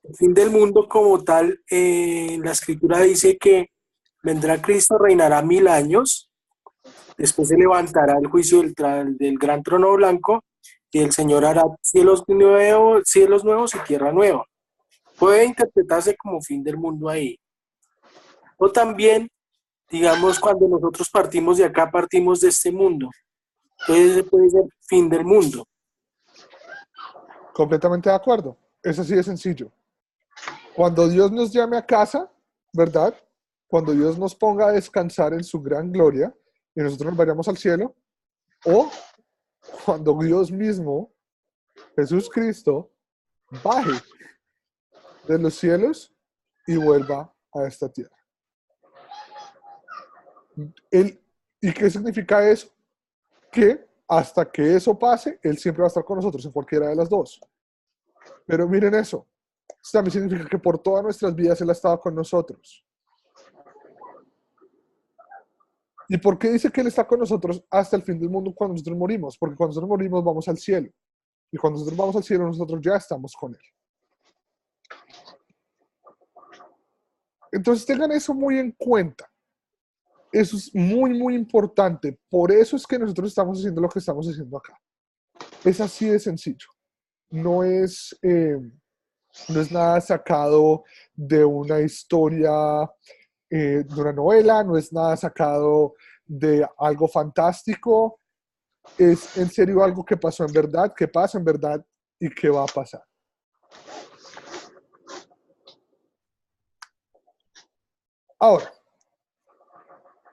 el fin del mundo como tal, la escritura dice que vendrá Cristo, reinará 1000 años, después se levantará el juicio del gran trono blanco y el Señor hará cielos nuevos y tierra nueva. Puede interpretarse como fin del mundo ahí. O también, digamos, cuando nosotros partimos de acá, partimos de este mundo. Entonces puede ser fin del mundo. Completamente de acuerdo. Es así de sencillo. Cuando Dios nos llame a casa, ¿verdad? Cuando Dios nos ponga a descansar en su gran gloria y nosotros nos vayamos al cielo, o cuando Dios mismo, Jesús Cristo, baje de los cielos y vuelva a esta tierra. ¿Y qué significa eso? Que hasta que eso pase, Él siempre va a estar con nosotros en cualquiera de las dos. Pero miren eso. Eso también significa que por todas nuestras vidas Él ha estado con nosotros. ¿Y por qué dice que Él está con nosotros hasta el fin del mundo cuando nosotros morimos? Porque cuando nosotros morimos vamos al cielo. Y cuando nosotros vamos al cielo, nosotros ya estamos con Él. Entonces tengan eso muy en cuenta. Eso es muy, muy importante. Por eso es que nosotros estamos haciendo lo que estamos haciendo acá. Es así de sencillo. No es nada sacado de una historia, de una novela, no es nada sacado de algo fantástico. Es en serio algo que pasó en verdad, que pasa en verdad y que va a pasar. Ahora,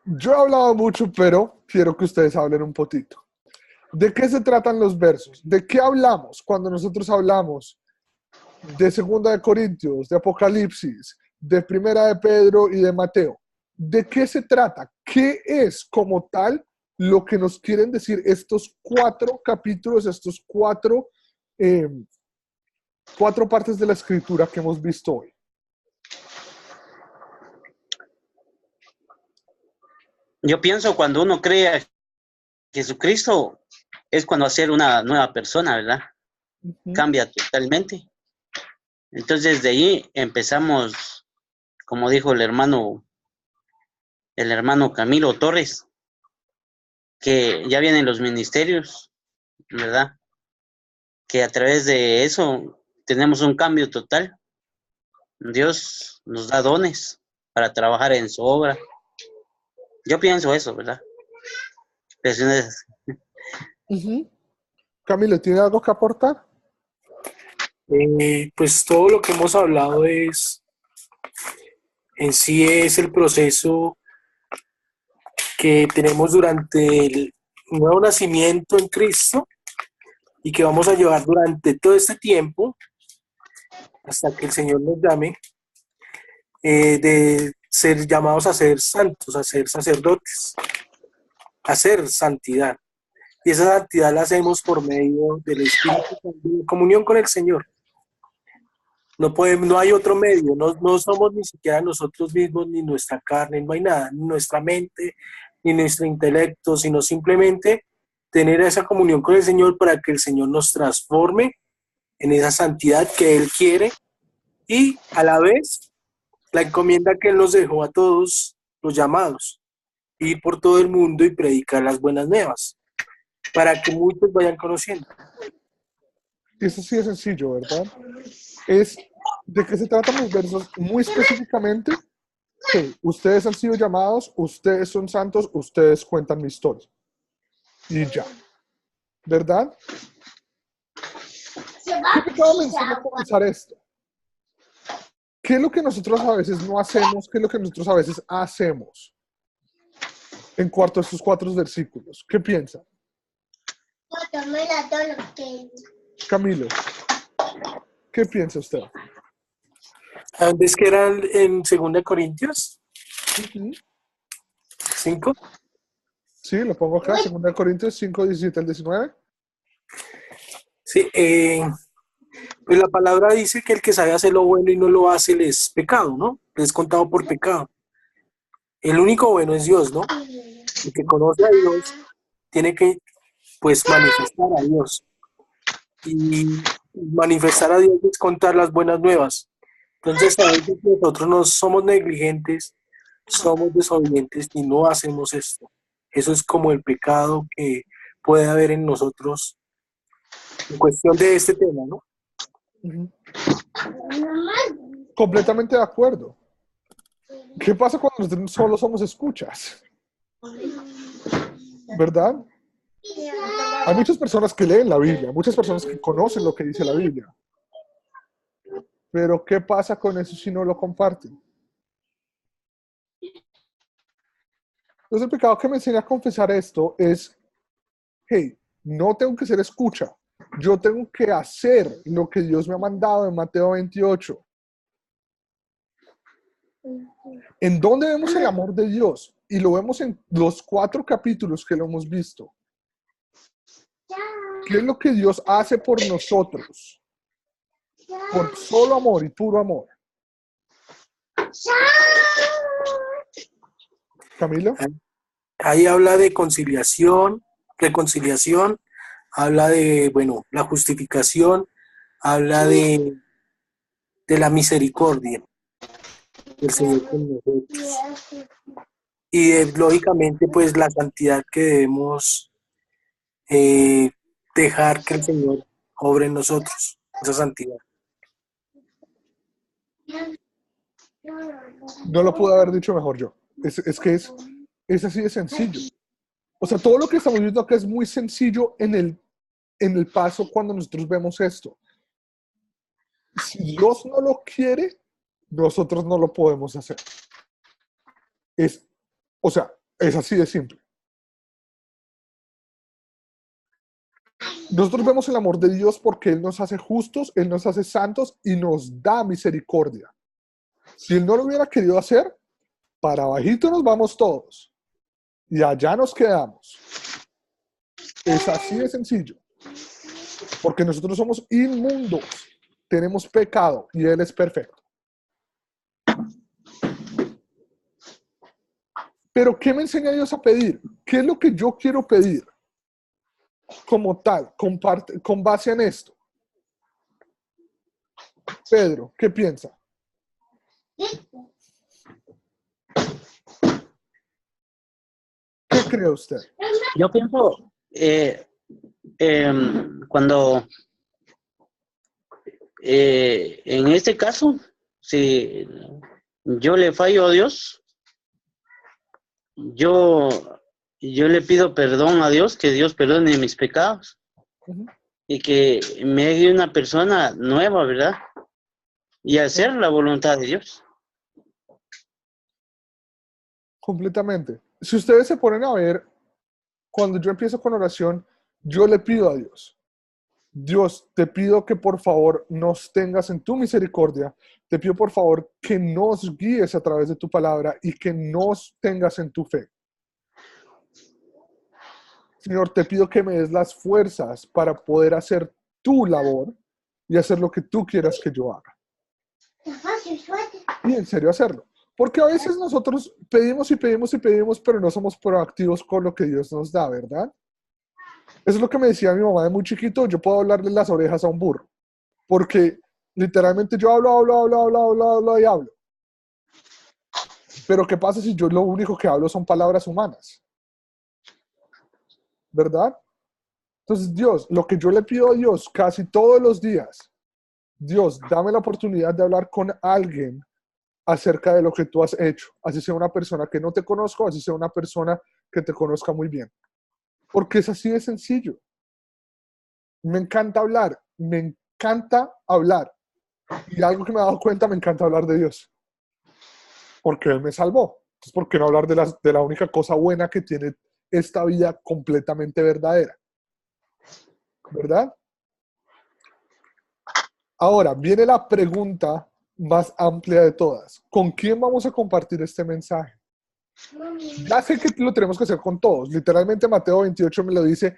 yo he hablado mucho, pero quiero que ustedes hablen un poquito. ¿De qué se tratan los versos? ¿De qué hablamos cuando nosotros hablamos de Segunda de Corintios, de Apocalipsis, de Primera de Pedro y de Mateo? ¿De qué se trata? ¿Qué es como tal lo que nos quieren decir estos 4 capítulos, estos 4 partes de la escritura que hemos visto hoy? Yo pienso cuando uno cree a Jesucristo es cuando hacer una nueva persona, ¿verdad? Cambia totalmente. Entonces de ahí empezamos, como dijo el hermano Camilo Torres, que ya vienen los ministerios, ¿verdad? Que a través de eso tenemos un cambio total. Dios nos da dones para trabajar en su obra. Yo pienso eso, ¿verdad? Camilo, ¿tiene algo que aportar? Pues todo lo que hemos hablado en sí es el proceso que tenemos durante el nuevo nacimiento en Cristo y que vamos a llevar durante todo este tiempo hasta que el Señor nos llame, de ser llamados a ser santos, a ser sacerdotes, a ser santidad. Y esa santidad la hacemos por medio del Espíritu Santo, de comunión con el Señor. No hay otro medio, no somos ni siquiera nosotros mismos, ni nuestra carne, no hay nada, ni nuestra mente, ni nuestro intelecto, sino simplemente tener esa comunión con el Señor para que el Señor nos transforme en esa santidad que Él quiere y a la vez la encomienda que Él nos dejó a todos los llamados, ir por todo el mundo y predicar las buenas nuevas, para que muchos vayan conociendo. Eso sí es sencillo, ¿verdad? Es de qué se tratan los versos muy específicamente. Hey, ustedes han sido llamados, ustedes son santos, ustedes cuentan mi historia. Y ya. ¿Verdad? ¿Qué acabo de comenzar esto? ¿Qué es lo que nosotros a veces no hacemos? ¿Qué es lo que nosotros a veces hacemos? En cuanto a estos 4 versículos. ¿Qué piensan? Camilo, ¿qué piensa usted? ¿Antes que eran en 2 Corintios? 5. Sí, lo pongo acá, 2 Corintios 5, 17 al 19. Sí, pues la palabra dice que el que sabe hacer lo bueno y no lo hace le es pecado, ¿no? Le es contado por pecado. El único bueno es Dios, ¿no? El que conoce a Dios tiene que, pues, manifestar a Dios. Y manifestar a Dios es contar las buenas nuevas. Entonces, a veces nosotros no somos negligentes, somos desobedientes y no hacemos esto. Eso es como el pecado que puede haber en nosotros en cuestión de este tema, ¿no? Completamente de acuerdo. ¿Qué pasa cuando nosotros solo somos escuchas? ¿Verdad? Hay muchas personas que leen la Biblia, muchas personas que conocen lo que dice la Biblia. Pero ¿qué pasa con eso si no lo comparten? Entonces el pecado que me enseña a confesar esto es, hey, no tengo que ser escucha, yo tengo que hacer lo que Dios me ha mandado en Mateo 28. ¿En dónde vemos el amor de Dios? Y lo vemos en los 4 capítulos que lo hemos visto. ¿Qué es lo que Dios hace por nosotros? Por solo amor y puro amor. Camilo. Ahí habla de reconciliación, habla de, bueno, la justificación, habla de la misericordia del Señor con nosotros. Y lógicamente, pues la santidad que debemos dejar que el Señor obre en nosotros, esa santidad. No lo pude haber dicho mejor yo. Es que es así de sencillo. O sea, todo lo que estamos viendo acá es muy sencillo en el paso cuando nosotros vemos esto. Si Dios no lo quiere, nosotros no lo podemos hacer. O sea, es así de simple. Nosotros vemos el amor de Dios porque Él nos hace justos, Él nos hace santos y nos da misericordia. Si Él no lo hubiera querido hacer, para abajito nos vamos todos y allá nos quedamos. Es así de sencillo. Porque nosotros somos inmundos, tenemos pecado y Él es perfecto. Pero ¿qué me enseña Dios a pedir? ¿Qué es lo que yo quiero pedir? Como tal, con base en esto. Pedro, ¿qué piensa? ¿Qué cree usted? Yo pienso, cuando en este caso, si yo le fallo a Dios, yo le pido perdón a Dios, que Dios perdone mis pecados y que me haga una persona nueva, ¿verdad? Y hacer la voluntad de Dios. Completamente. Si ustedes se ponen a ver, cuando yo empiezo con oración, yo le pido a Dios, Dios, te pido que por favor nos tengas en tu misericordia, te pido por favor que nos guíes a través de tu palabra y que nos tengas en tu fe. Señor, te pido que me des las fuerzas para poder hacer tu labor y hacer lo que tú quieras que yo haga. Y en serio hacerlo. Porque a veces nosotros pedimos y pedimos y pedimos, pero no somos proactivos con lo que Dios nos da, ¿verdad? Eso es lo que me decía mi mamá de muy chiquito, yo puedo hablarle las orejas a un burro. Porque literalmente yo hablo y hablo. Pero ¿qué pasa si yo lo único que hablo son palabras humanas? ¿Verdad? Entonces, Dios, lo que yo le pido a Dios casi todos los días, Dios, dame la oportunidad de hablar con alguien acerca de lo que tú has hecho. Así sea una persona que no te conozco, así sea una persona que te conozca muy bien. Porque es así de sencillo. Me encanta hablar, me encanta hablar. Y algo que me he dado cuenta, me encanta hablar de Dios. Porque Él me salvó. Entonces, ¿por qué no hablar de la única cosa buena que tiene esta vida completamente verdadera? ¿Verdad? Ahora, viene la pregunta más amplia de todas. ¿Con quién vamos a compartir este mensaje? Ya sé que lo tenemos que hacer con todos. Literalmente Mateo 28 me lo dice,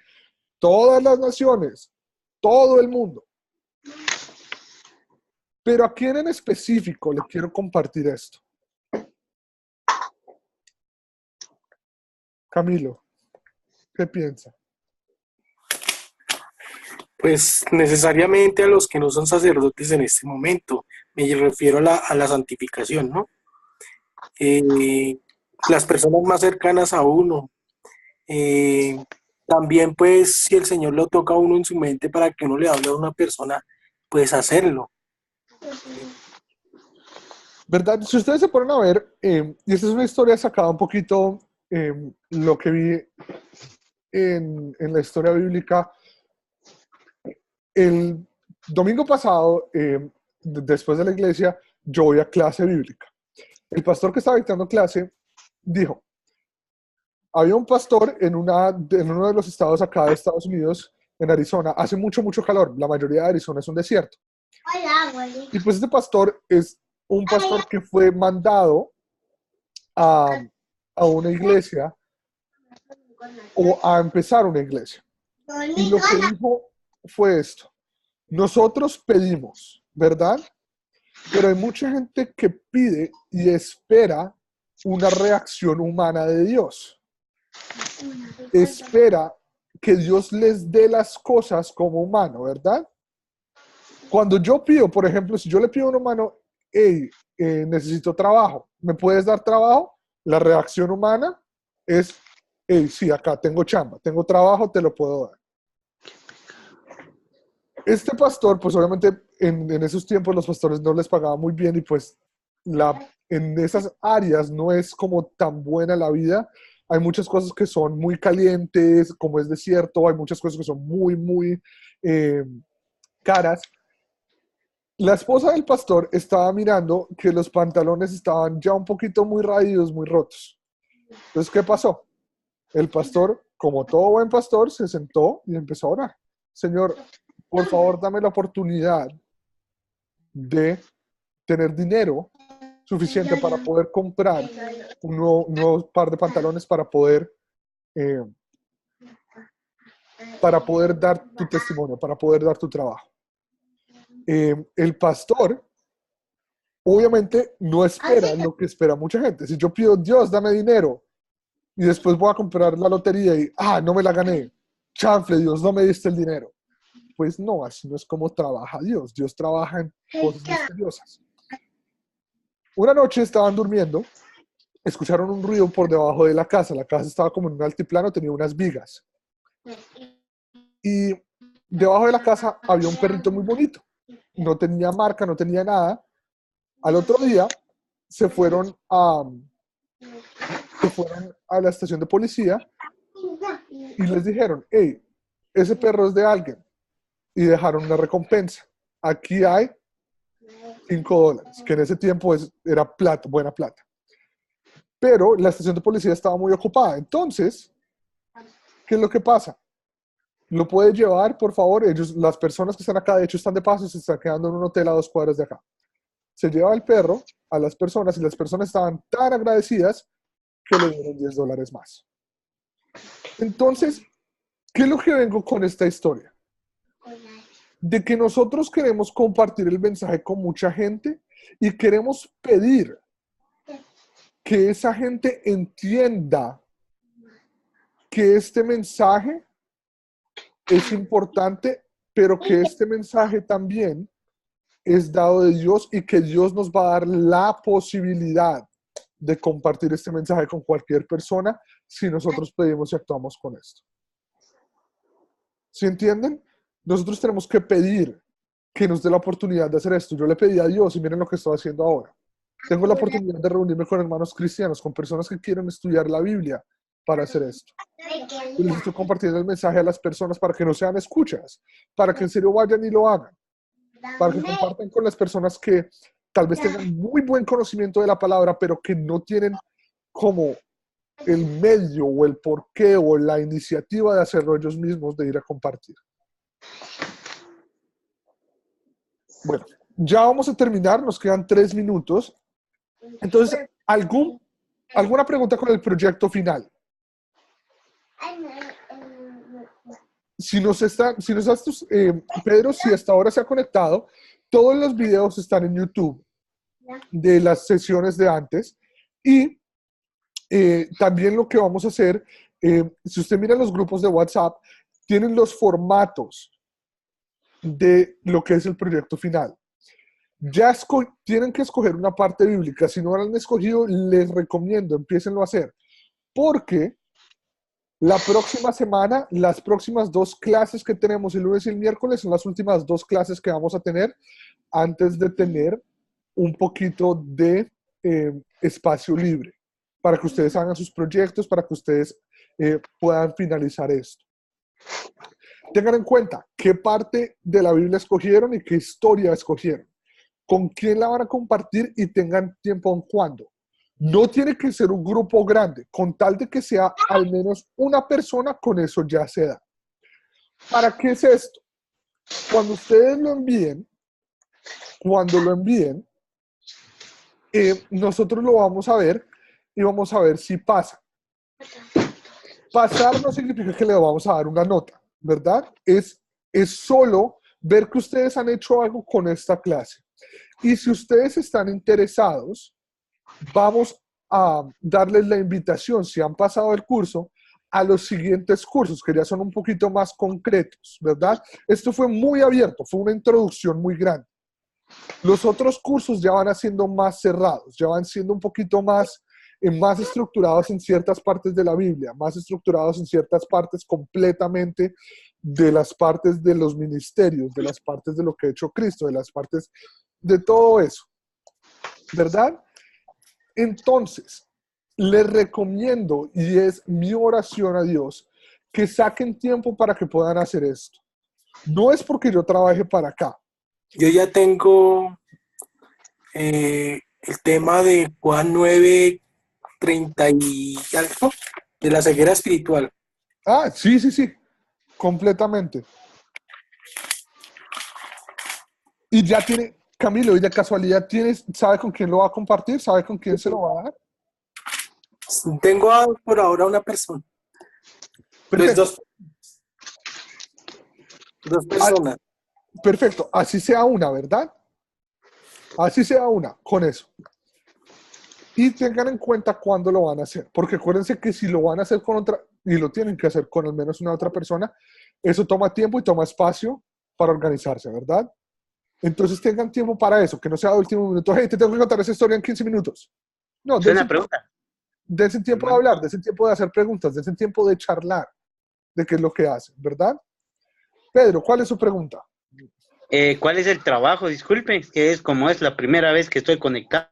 todas las naciones, todo el mundo. Pero ¿a quién en específico le quiero compartir esto? Camilo, ¿qué piensa? Pues necesariamente a los que no son sacerdotes en este momento. Me refiero a la santificación, ¿no? Las personas más cercanas a uno. También, pues, si el Señor lo toca a uno en su mente para que uno le hable a una persona, pues hacerlo. ¿Verdad? Si ustedes se ponen a ver, y esta es una historia sacada un poquito, lo que vi en la historia bíblica, el domingo pasado, después de la iglesia, yo voy a clase bíblica. El pastor que estaba dictando clase dijo, había un pastor en uno de los estados acá de Estados Unidos, en Arizona, hace mucho calor, la mayoría de Arizona es un desierto. Y pues este pastor es un pastor que fue mandado a una iglesia o a empezar una iglesia. Y lo que dijo fue esto: nosotros pedimos, ¿verdad? Pero hay mucha gente que pide y espera una reacción humana de Dios. Espera que Dios les dé las cosas como humano, ¿verdad? Cuando yo pido, por ejemplo, si yo le pido a un humano, hey, necesito trabajo, ¿me puedes dar trabajo? La reacción humana es, hey, sí, acá tengo chamba, tengo trabajo, te lo puedo dar. Este pastor, pues obviamente en esos tiempos los pastores no les pagaban muy bien y pues en esas áreas no es como tan buena la vida. Hay muchas cosas que son muy calientes, como es desierto, hay muchas cosas que son muy caras. La esposa del pastor estaba mirando que los pantalones estaban ya un poquito muy raídos, muy rotos. Entonces, ¿qué pasó? El pastor, como todo buen pastor, se sentó y empezó a orar. Señor, por favor, dame la oportunidad de tener dinero suficiente para poder comprar un nuevo par de pantalones eh, para poder dar tu testimonio, para poder dar tu trabajo. El pastor obviamente no espera lo que espera mucha gente. Si yo pido, Dios, dame dinero, y después voy a comprar la lotería y, no me la gané, chanfle, Dios, no me diste el dinero. Pues no, así no es como trabaja Dios. Dios trabaja en cosas misteriosas. Una noche estaban durmiendo, escucharon un ruido por debajo de la casa. La casa estaba como en un altiplano, tenía unas vigas. Y debajo de la casa había un perrito muy bonito. No tenía marca, no tenía nada. Al otro día se fueron a la estación de policía y les dijeron, hey, ese perro es de alguien. Y dejaron una recompensa. Aquí hay $5, que en ese tiempo era plata, buena plata. Pero la estación de policía estaba muy ocupada. Entonces, ¿qué es lo que pasa? ¿Lo puede llevar, por favor? Las personas que están acá, de hecho, están de paso y se están quedando en un hotel a 2 cuadras de acá. Se lleva el perro a las personas y las personas estaban tan agradecidas que le dieron $10 más. Entonces, ¿qué es lo que vengo con esta historia? De que nosotros queremos compartir el mensaje con mucha gente y queremos pedir que esa gente entienda que este mensaje es importante, pero que este mensaje también es dado de Dios y que Dios nos va a dar la posibilidad de compartir este mensaje con cualquier persona si nosotros pedimos y actuamos con esto. ¿Sí entienden? Nosotros tenemos que pedir que nos dé la oportunidad de hacer esto. Yo le pedí a Dios y miren lo que estoy haciendo ahora. Tengo la oportunidad de reunirme con hermanos cristianos, con personas que quieren estudiar la Biblia para hacer esto. Y les estoy compartiendo el mensaje a las personas para que no sean escuchas, para que en serio vayan y lo hagan, para que compartan con las personas que tal vez tengan muy buen conocimiento de la palabra, pero que no tienen como el medio o el porqué o la iniciativa de hacerlo ellos mismos, de ir a compartir. Bueno, ya vamos a terminar, nos quedan 3 minutos. Entonces, ¿alguna pregunta con el proyecto final? Pedro, si hasta ahora se ha conectado, todos los videos están en YouTube de las sesiones de antes y también lo que vamos a hacer, si usted mira los grupos de WhatsApp, tienen los formatos de lo que es el proyecto final. Ya tienen que escoger una parte bíblica. Si no la han escogido, les recomiendo, empiecenlo a hacer. Porque la próxima semana, las próximas 2 clases que tenemos, el lunes y el miércoles, son las últimas 2 clases que vamos a tener antes de tener un poquito de espacio libre para que ustedes hagan sus proyectos, para que ustedes puedan finalizar esto. Tengan en cuenta qué parte de la Biblia escogieron y qué historia escogieron. Con quién la van a compartir y tengan tiempo en cuándo. No tiene que ser un grupo grande, con tal de que sea al menos una persona, con eso ya se da. ¿Para qué es esto? Cuando ustedes lo envíen, nosotros lo vamos a ver y vamos a ver si pasa. Pasar no significa que le vamos a dar una nota. ¿verdad? Es solo ver que ustedes han hecho algo con esta clase. Y si ustedes están interesados, vamos a darles la invitación, si han pasado el curso, a los siguientes cursos, que ya son un poquito más concretos, ¿verdad? Esto fue muy abierto, fue una introducción muy grande. Los otros cursos ya van siendo más cerrados, ya van siendo un poquito más estructurados en ciertas partes de la Biblia, más estructurados en ciertas partes completamente de las partes de los ministerios, de las partes de lo que ha hecho Cristo, de las partes de todo eso, ¿verdad? Entonces, les recomiendo, y es mi oración a Dios, que saquen tiempo para que puedan hacer esto. No es porque yo trabaje para acá. Yo ya tengo el tema de Juan 9:30 y algo, de la ceguera espiritual. Ah, sí, completamente. Y ya tiene, Camilo, y de casualidad ¿sabe con quién lo va a compartir? ¿Sabe con quién se lo va a dar? Tengo por ahora una persona. Pues Perfecto. dos personas. Perfecto, así sea una, ¿verdad? Así sea una, con eso. Y tengan en cuenta cuándo lo van a hacer, porque acuérdense que si lo van a hacer con otra, y lo tienen que hacer con al menos una otra persona, eso toma tiempo y toma espacio para organizarse, ¿verdad? Entonces tengan tiempo para eso, que no sea de último minuto. Hey, te tengo que contar esa historia en 15 minutos. No, Es una pregunta. dense tiempo de hablar, dense tiempo de hacer preguntas, dense tiempo de charlar de qué es lo que hacen, ¿verdad? Pedro, ¿cuál es su pregunta? ¿Cuál es el trabajo? Disculpe, que es como es la primera vez que estoy conectado.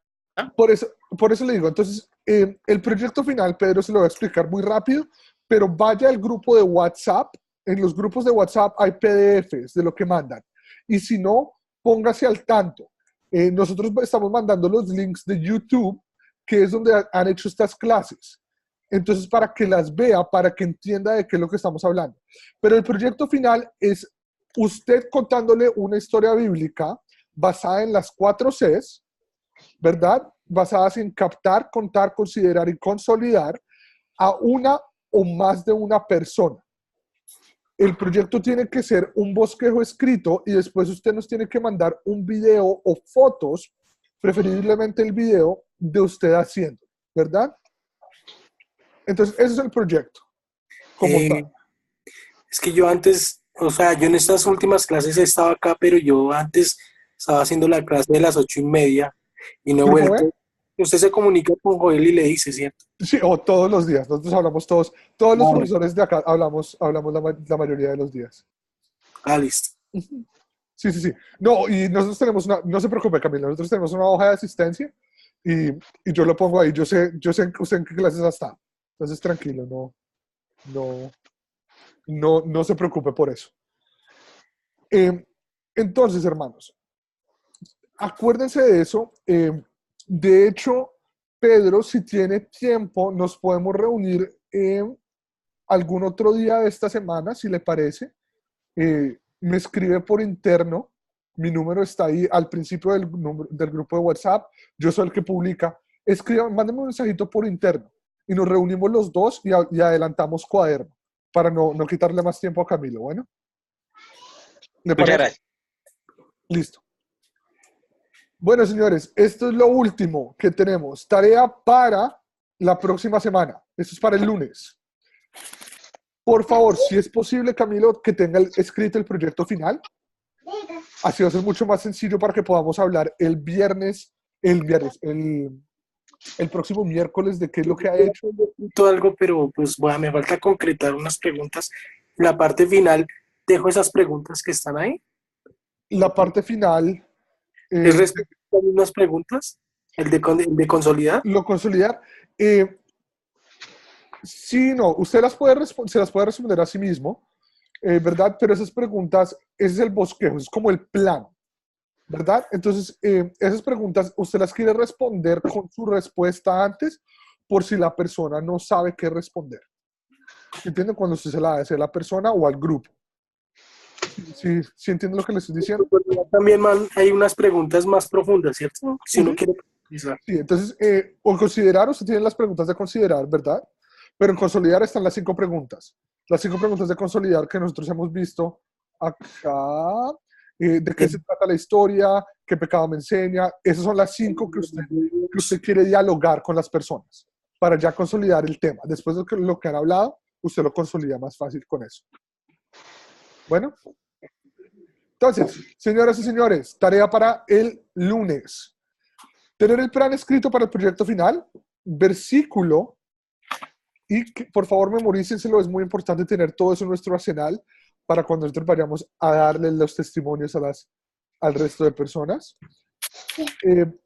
Por eso le digo, entonces, el proyecto final, Pedro se lo va a explicar muy rápido, pero vaya al grupo de WhatsApp. En los grupos de WhatsApp hay PDFs de lo que mandan. Y si no, póngase al tanto. Nosotros estamos mandando los links de YouTube, que es donde han hecho estas clases. Entonces, para que las vea, para que entienda de qué es lo que estamos hablando. Pero el proyecto final es usted contándole una historia bíblica basada en las 4 Cs, ¿verdad? Basadas en captar, contar, considerar y consolidar a una o más de una persona. El proyecto tiene que ser un bosquejo escrito y después usted nos tiene que mandar un video o fotos, preferiblemente el video de usted haciendo, ¿verdad? Entonces, ese es el proyecto. Como tal. Es que yo antes, o sea, yo en estas últimas clases estaba acá, pero yo antes estaba haciendo la clase de las 8:30 y no he ¿Grupo vuelto. B? Usted se comunica con Joel y le dice, ¿cierto? Sí, o todos los días. Nosotros hablamos todos los Ah, profesores de acá hablamos la mayoría de los días. listo. Sí. No, y nosotros tenemos no se preocupe, Camila, nosotros tenemos una hoja de asistencia y yo lo pongo ahí. Yo sé usted en qué clases está. Entonces, tranquilo, no se preocupe por eso. Entonces, hermanos, acuérdense de eso. De hecho, Pedro, si tiene tiempo, nos podemos reunir algún otro día de esta semana, si le parece. Me escribe por interno. Mi número está ahí al principio del grupo de WhatsApp. Yo soy el que publica. Mándame un mensajito por interno y nos reunimos los dos y adelantamos cuaderno para no quitarle más tiempo a Camilo. Bueno, ¿le Muchas parece? gracias. Listo. Bueno, señores, esto es lo último que tenemos. Tarea para la próxima semana. Esto es para el lunes. Por favor, si es posible, Camilo, que tenga escrito el proyecto final. Así va a ser mucho más sencillo para que podamos hablar el próximo miércoles de qué es lo que ha hecho. Todo algo, pero pues bueno, me falta concretar unas preguntas. La parte final, dejo esas preguntas que están ahí. La parte final. ¿Es respecto a las mismas preguntas? ¿El de consolidar? Lo consolidar. Sí, no, usted se las puede responder a sí mismo, ¿verdad? Pero esas preguntas, ese es el bosquejo, es como el plan, ¿verdad? Entonces, esas preguntas usted las quiere responder con su respuesta antes, por si la persona no sabe qué responder. ¿Entienden? Cuando usted se la hace a la persona o al grupo. ¿Sí entienden lo que le estoy diciendo? También hay unas preguntas más profundas, ¿cierto? Si uno quiere profundizar. Sí, entonces, o considerar, usted tiene las preguntas de considerar, ¿verdad? Pero en consolidar están las 5 preguntas. Las 5 preguntas de consolidar que nosotros hemos visto acá. ¿De qué se trata la historia? ¿Qué pecado me enseña? Esas son las 5 que usted quiere dialogar con las personas para ya consolidar el tema. Después de lo que han hablado, usted lo consolida más fácil con eso. Bueno. Entonces, señoras y señores, tarea para el lunes. Tener el plan escrito para el proyecto final, versículo, y que, por favor memorícenselo, es muy importante tener todo eso en nuestro arsenal para cuando nosotros vayamos a darle los testimonios al resto de personas.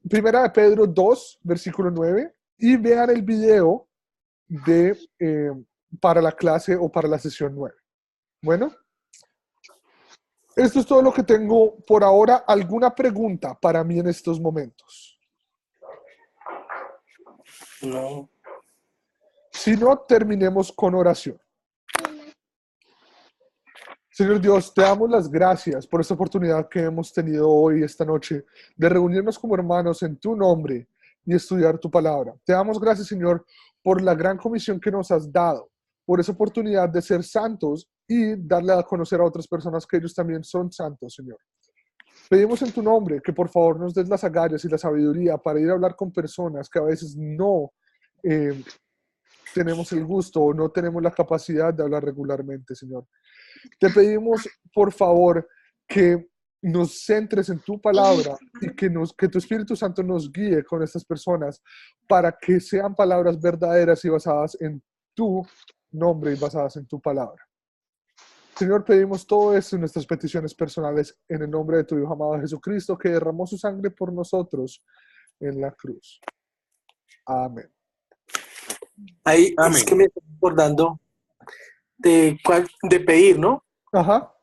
Primera de Pedro 2, versículo 9, y vean el video para la clase o para la sesión 9. Bueno. Esto es todo lo que tengo por ahora. ¿Alguna pregunta para mí en estos momentos? No. Si no, terminemos con oración. Señor Dios, te damos las gracias por esta oportunidad que hemos tenido hoy, esta noche, de reunirnos como hermanos en tu nombre y estudiar tu palabra. Te damos gracias, Señor, por la gran comisión que nos has dado, por esa oportunidad de ser santos y darle a conocer a otras personas que ellos también son santos, Señor. Pedimos en tu nombre que por favor nos des las agallas y la sabiduría para ir a hablar con personas que a veces no tenemos el gusto o no tenemos la capacidad de hablar regularmente, Señor. Te pedimos, por favor, que nos centres en tu palabra y que tu Espíritu Santo nos guíe con estas personas para que sean palabras verdaderas y basadas en tu nombre y basadas en tu palabra. Señor, pedimos todo esto en nuestras peticiones personales en el nombre de tu Hijo amado Jesucristo, que derramó su sangre por nosotros en la cruz. Amén. Ahí Amén. es que me estoy acordando de pedir, ¿no? Ajá.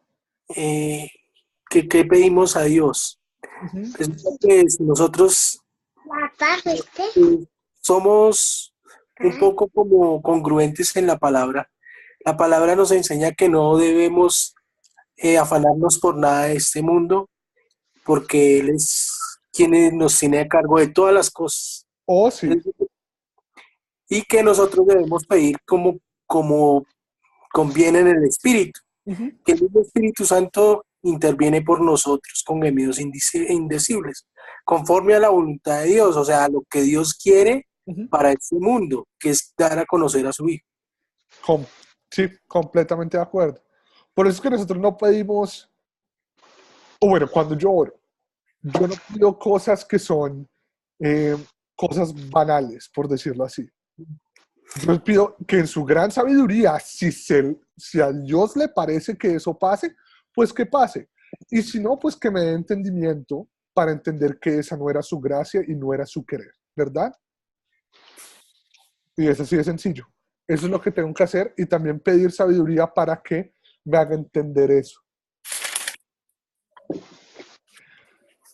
¿Qué pedimos a Dios? Uh-huh. Resulta que si nosotros somos un poco como congruentes en la palabra nos enseña que no debemos afanarnos por nada de este mundo, porque Él es quien nos tiene a cargo de todas las cosas. Oh, sí. Y que nosotros debemos pedir como conviene en el Espíritu. Uh-huh. Que el mismo Espíritu Santo interviene por nosotros con gemidos indecibles, conforme a la voluntad de Dios, o sea, a lo que Dios quiere Uh-huh. para este mundo, que es dar a conocer a su Hijo. Sí, completamente de acuerdo. Por eso es que nosotros no pedimos, o bueno, cuando yo oro, yo no pido cosas que son cosas banales, por decirlo así. Yo pido que en su gran sabiduría, si a Dios le parece que eso pase, pues que pase. Y si no, pues que me dé entendimiento para entender que esa no era su gracia y no era su querer, ¿verdad? Y eso sí es sencillo. Eso es lo que tengo que hacer y también pedir sabiduría para que me haga entender eso.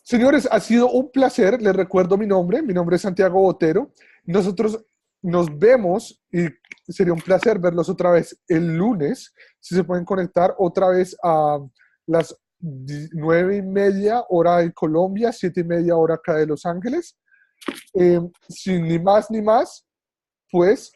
Señores, ha sido un placer. Les recuerdo mi nombre es Santiago Botero. Nosotros nos vemos y sería un placer verlos otra vez el lunes. Si se pueden conectar otra vez a las 9:30 hora de Colombia, 7:30 hora acá de Los Ángeles. Sin ni más ni más, pues